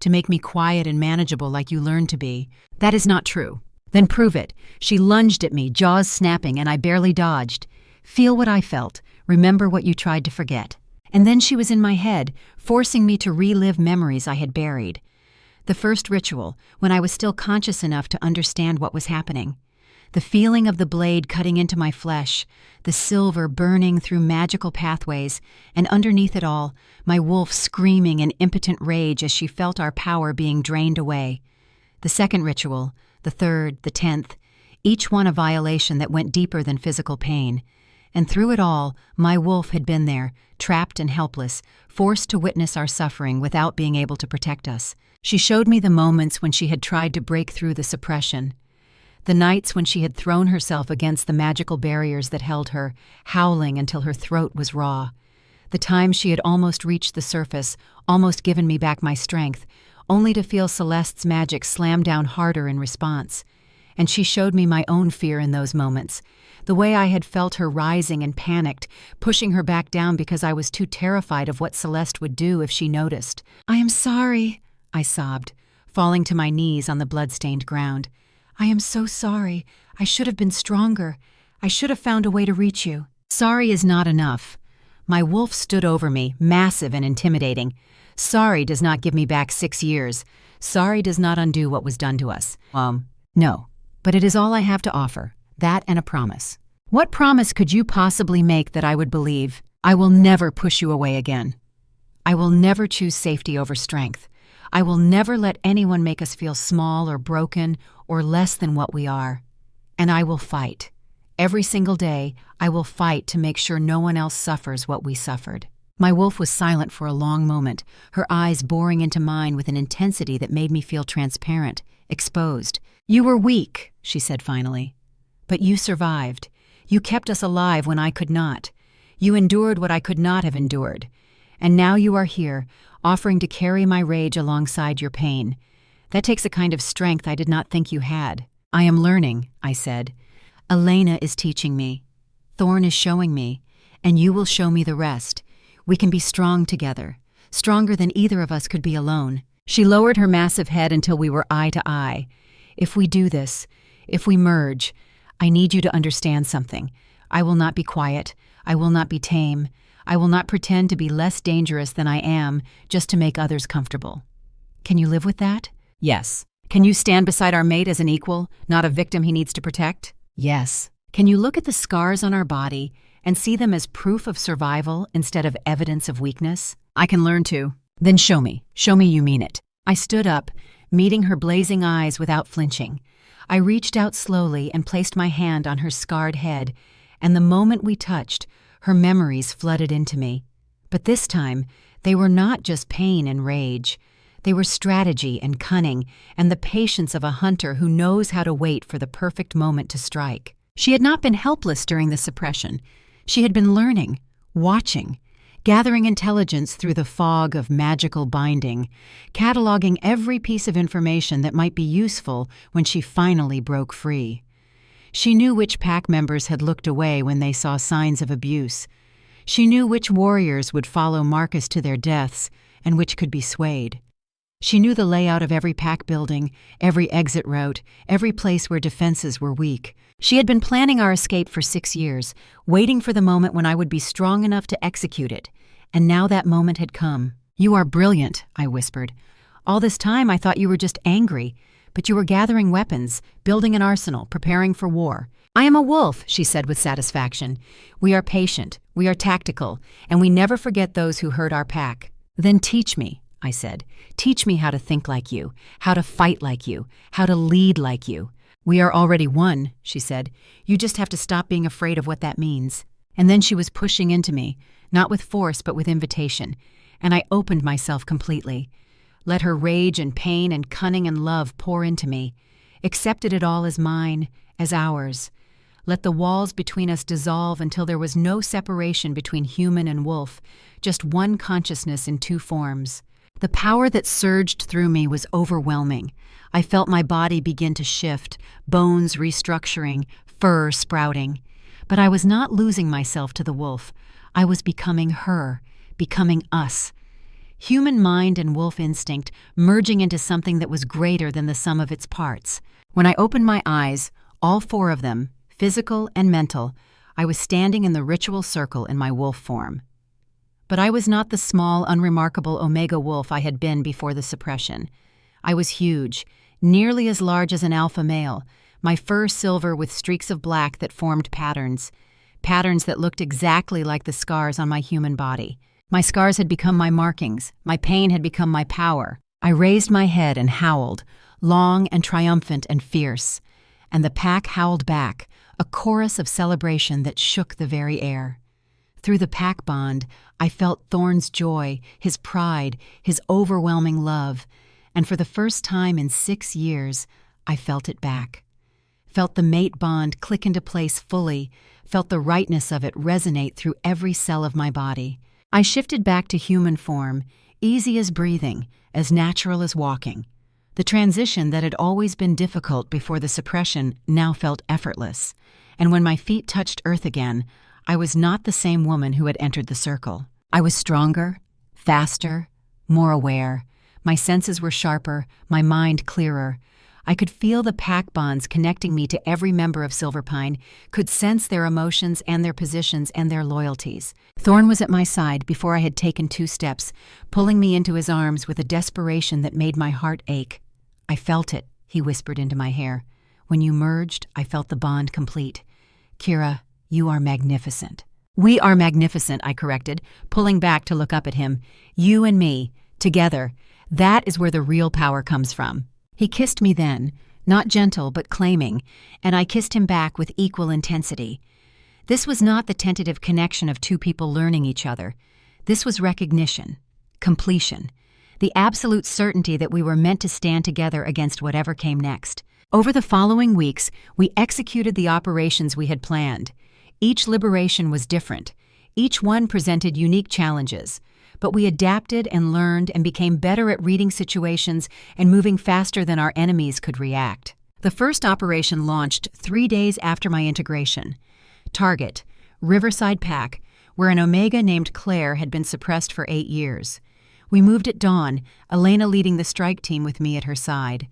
to make me quiet and manageable like you learned to be." "That is not true." "Then prove it." She lunged at me, jaws snapping, and I barely dodged. "Feel what I felt. Remember what you tried to forget." And then she was in my head, forcing me to relive memories I had buried. The first ritual, when I was still conscious enough to understand what was happening. The feeling of the blade cutting into my flesh, the silver burning through magical pathways, and underneath it all, my wolf screaming in impotent rage as she felt our power being drained away. The second ritual, the third, the 10th, each one a violation that went deeper than physical pain. And through it all, my wolf had been there, trapped and helpless, forced to witness our suffering without being able to protect us. She showed me the moments when she had tried to break through the suppression, the nights when she had thrown herself against the magical barriers that held her, howling until her throat was raw, the times she had almost reached the surface, almost given me back my strength, only to feel Celeste's magic slam down harder in response. And she showed me my own fear in those moments, the way I had felt her rising and panicked, pushing her back down because I was too terrified of what Celeste would do if she noticed. "I am sorry," I sobbed, falling to my knees on the blood-stained ground. "I am so sorry. I should have been stronger. I should have found a way to reach you." Sorry is not enough. My wolf stood over me, massive and intimidating. Sorry does not give me back 6 years. Sorry does not undo what was done to us. No. But it is all I have to offer. That and a promise. What promise could you possibly make that I would believe? I will never push you away again. I will never choose safety over strength. I will never let anyone make us feel small or broken or less than what we are. And I will fight. Every single day, I will fight to make sure no one else suffers what we suffered. My wolf was silent for a long moment, her eyes boring into mine with an intensity that made me feel transparent, exposed. You were weak, she said finally. But you survived. You kept us alive when I could not. You endured what I could not have endured. And now you are here, offering to carry my rage alongside your pain. That takes a kind of strength I did not think you had. I am learning, I said. Elena is teaching me. Thorne is showing me. And you will show me the rest. We can be strong together, stronger than either of us could be alone. She lowered her massive head until we were eye to eye. If we do this, if we merge, I need you to understand something. I will not be quiet. I will not be tame. I will not pretend to be less dangerous than I am just to make others comfortable. Can you live with that? Yes. Can you stand beside our mate as an equal, not a victim he needs to protect? Yes. Can you look at the scars on our body and see them as proof of survival instead of evidence of weakness? I can learn to. Then show me. Show me you mean it. I stood up, meeting her blazing eyes without flinching. I reached out slowly and placed my hand on her scarred head, and the moment we touched, her memories flooded into me. But this time, they were not just pain and rage. They were strategy and cunning and the patience of a hunter who knows how to wait for the perfect moment to strike. She had not been helpless during the suppression. She had been learning, watching, gathering intelligence through the fog of magical binding, cataloging every piece of information that might be useful when she finally broke free. She knew which pack members had looked away when they saw signs of abuse. She knew which warriors would follow Marcus to their deaths and which could be swayed. She knew the layout of every pack building, every exit route, every place where defenses were weak. She had been planning our escape for 6 years, waiting for the moment when I would be strong enough to execute it. And now that moment had come. You are brilliant, I whispered. All this time I thought you were just angry, but you were gathering weapons, building an arsenal, preparing for war. I am a wolf, she said with satisfaction. We are patient, we are tactical, and we never forget those who hurt our pack. Then teach me, I said. Teach me how to think like you, how to fight like you, how to lead like you. We are already one, she said. You just have to stop being afraid of what that means. And then she was pushing into me, not with force but with invitation, and I opened myself completely. Let her rage and pain and cunning and love pour into me. Accepted it all as mine, as ours. Let the walls between us dissolve until there was no separation between human and wolf, just one consciousness in two forms. The power that surged through me was overwhelming. I felt my body begin to shift, bones restructuring, fur sprouting. But I was not losing myself to the wolf. I was becoming her, becoming us. Human mind and wolf instinct merging into something that was greater than the sum of its parts. When I opened my eyes, all 4 of them, physical and mental, I was standing in the ritual circle in my wolf form. But I was not the small, unremarkable Omega wolf I had been before the suppression. I was huge, nearly as large as an alpha male, my fur silver with streaks of black that formed patterns that looked exactly like the scars on my human body. My scars had become my markings, my pain had become my power. I raised my head and howled, long and triumphant and fierce, and the pack howled back, a chorus of celebration that shook the very air. Through the pack bond, I felt Thorne's joy, his pride, his overwhelming love, and for the first time in 6 years, I felt it back. Felt the mate bond click into place fully, felt the rightness of it resonate through every cell of my body. I shifted back to human form, easy as breathing, as natural as walking. The transition that had always been difficult before the suppression now felt effortless, and when my feet touched earth again, I was not the same woman who had entered the circle. I was stronger, faster, more aware. My senses were sharper, my mind clearer. I could feel the pack bonds connecting me to every member of Silverpine, could sense their emotions and their positions and their loyalties. Thorne was at my side before I had taken 2 steps, pulling me into his arms with a desperation that made my heart ache. "I felt it," he whispered into my hair. "When you merged, I felt the bond complete. Kira, you are magnificent." "We are magnificent," I corrected, pulling back to look up at him. "You and me, together, that is where the real power comes from." He kissed me then, not gentle but claiming, and I kissed him back with equal intensity. This was not the tentative connection of 2 people learning each other. This was recognition, completion, the absolute certainty that we were meant to stand together against whatever came next. Over the following weeks, we executed the operations we had planned. Each liberation was different. Each one presented unique challenges. But we adapted and learned and became better at reading situations and moving faster than our enemies could react. The first operation launched 3 days after my integration. Target: Riverside Pack, where an Omega named Claire had been suppressed for 8 years. We moved at dawn, Elena leading the strike team with me at her side.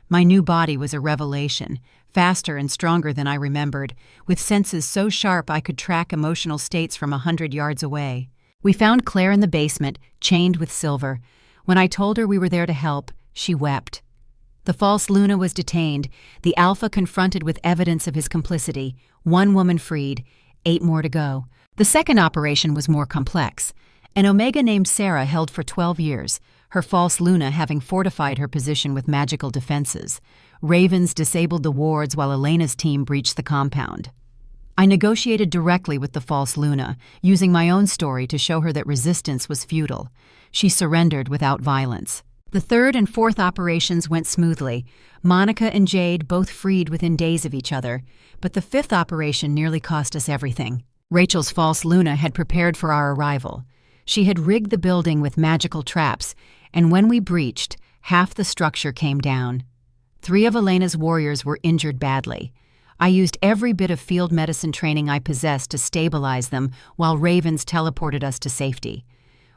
My new body was a revelation, faster and stronger than I remembered, with senses so sharp I could track emotional states from 100 yards away. We found Claire in the basement, chained with Silver. When I told her we were there to help, she wept. The false Luna was detained, the Alpha confronted with evidence of his complicity, 1 woman freed, 8 more to go. The second operation was more complex. An Omega named Sarah held for 12 years, her false Luna having fortified her position with magical defenses. Ravens disabled the wards while Elena's team breached the compound. I negotiated directly with the false Luna, using my own story to show her that resistance was futile. She surrendered without violence. The third and fourth operations went smoothly. Monica and Jade both freed within days of each other, but the fifth operation nearly cost us everything. Rachel's false Luna had prepared for our arrival. She had rigged the building with magical traps, and when we breached, half the structure came down. 3 of Elena's warriors were injured badly. I used every bit of field medicine training I possessed to stabilize them while Ravens teleported us to safety.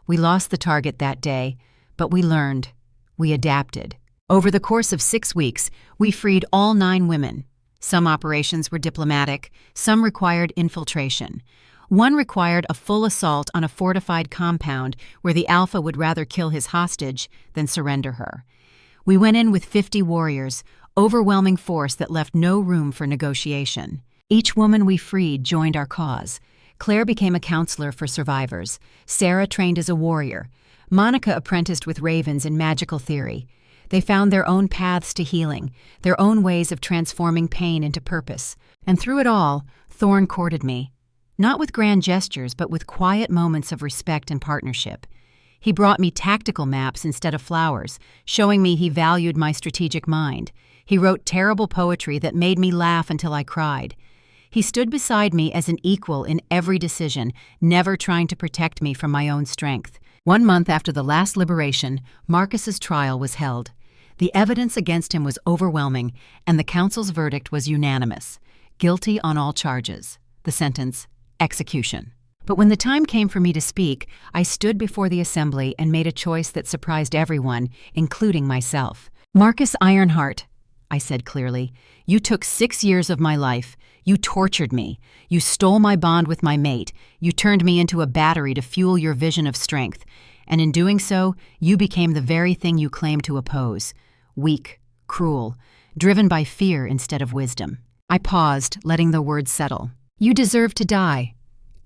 We lost the target that day, but we learned. We adapted. Over the course of 6 weeks, we freed all 9 women. Some operations were diplomatic, some required infiltration. One required a full assault on a fortified compound where the Alpha would rather kill his hostage than surrender her. We went in with 50 warriors, overwhelming force that left no room for negotiation. Each woman we freed joined our cause. Claire became a counselor for survivors. Sarah trained as a warrior. Monica apprenticed with Ravens in magical theory. They found their own paths to healing, their own ways of transforming pain into purpose. And through it all, Thorne courted me. Not with grand gestures, but with quiet moments of respect and partnership. He brought me tactical maps instead of flowers, showing me he valued my strategic mind. He wrote terrible poetry that made me laugh until I cried. He stood beside me as an equal in every decision, never trying to protect me from my own strength. 1 month after the last liberation, Marcus's trial was held. The evidence against him was overwhelming, and the council's verdict was unanimous. Guilty on all charges. The sentence, execution. But when the time came for me to speak, I stood before the assembly and made a choice that surprised everyone, including myself. "Marcus Ironheart," I said clearly, "you took 6 years of my life. You tortured me. You stole my bond with my mate. You turned me into a battery to fuel your vision of strength. And in doing so, you became the very thing you claimed to oppose. Weak, cruel, driven by fear instead of wisdom." I paused, letting the words settle. "You deserve to die.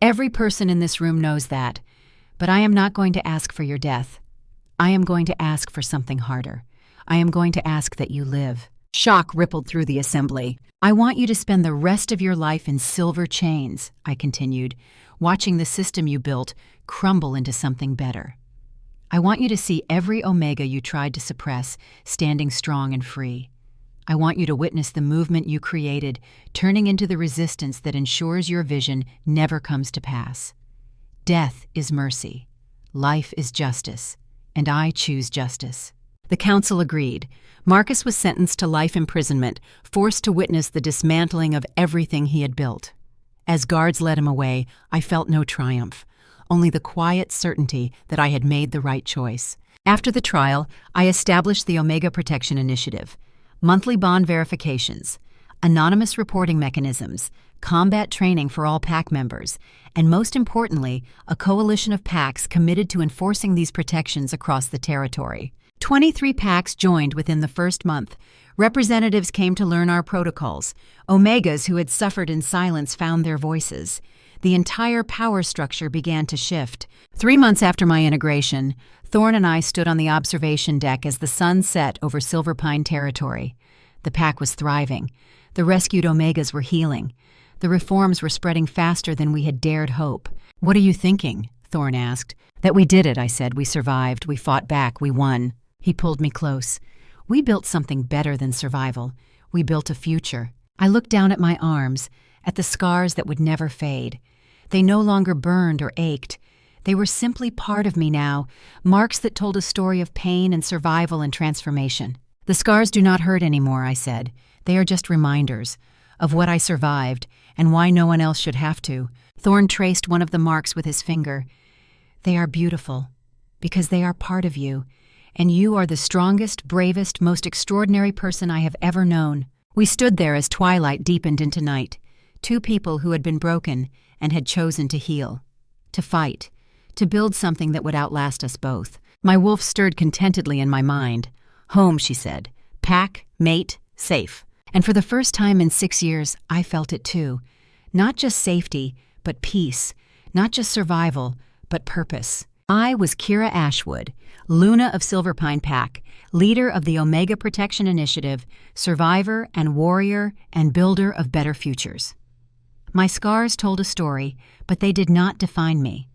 Every person in this room knows that. But I am not going to ask for your death. I am going to ask for something harder. I am going to ask that you live." Shock rippled through the assembly. "I want you to spend the rest of your life in silver chains," I continued, "watching the system you built crumble into something better. I want you to see every Omega you tried to suppress standing strong and free. I want you to witness the movement you created turning into the resistance that ensures your vision never comes to pass. Death is mercy. Life is justice. And I choose justice." The council agreed. Marcus was sentenced to life imprisonment, forced to witness the dismantling of everything he had built. As guards led him away, I felt no triumph, only the quiet certainty that I had made the right choice. After the trial, I established the Omega Protection Initiative. monthly bond verifications, anonymous reporting mechanisms, combat training for all pack members, and most importantly, a coalition of packs committed to enforcing these protections across the territory. 23 packs joined within the first month. Representatives came to learn our protocols. Omegas who had suffered in silence found their voices. The entire power structure began to shift. 3 months after my integration, Thorne and I stood on the observation deck as the sun set over Silverpine territory. The pack was thriving. The rescued Omegas were healing. The reforms were spreading faster than we had dared hope. "What are you thinking?" Thorne asked. "That we did it," I said. "We survived. We fought back. We won." He pulled me close. "We built something better than survival. We built a future." I looked down at my arms, at the scars that would never fade. They no longer burned or ached. They were simply part of me now, marks that told a story of pain and survival and transformation. "The scars do not hurt anymore," I said. "They are just reminders of what I survived and why no one else should have to." Thorne traced one of the marks with his finger. "They are beautiful because they are part of you, and you are the strongest, bravest, most extraordinary person I have ever known." We stood there as twilight deepened into night, two people who had been broken and had chosen to heal, to fight, to build something that would outlast us both. My wolf stirred contentedly in my mind. "Home," she said. "Pack, mate, safe." And for the first time in 6 years, I felt it too. Not just safety, but peace. Not just survival, but purpose. I was Kira Ashwood, Luna of Silverpine Pack, leader of the Omega Protection Initiative, survivor and warrior and builder of better futures. My scars told a story, but they did not define me.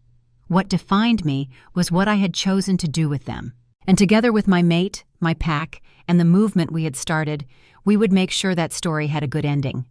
What defined me was what I had chosen to do with them. And together with my mate, my pack, and the movement we had started, we would make sure that story had a good ending.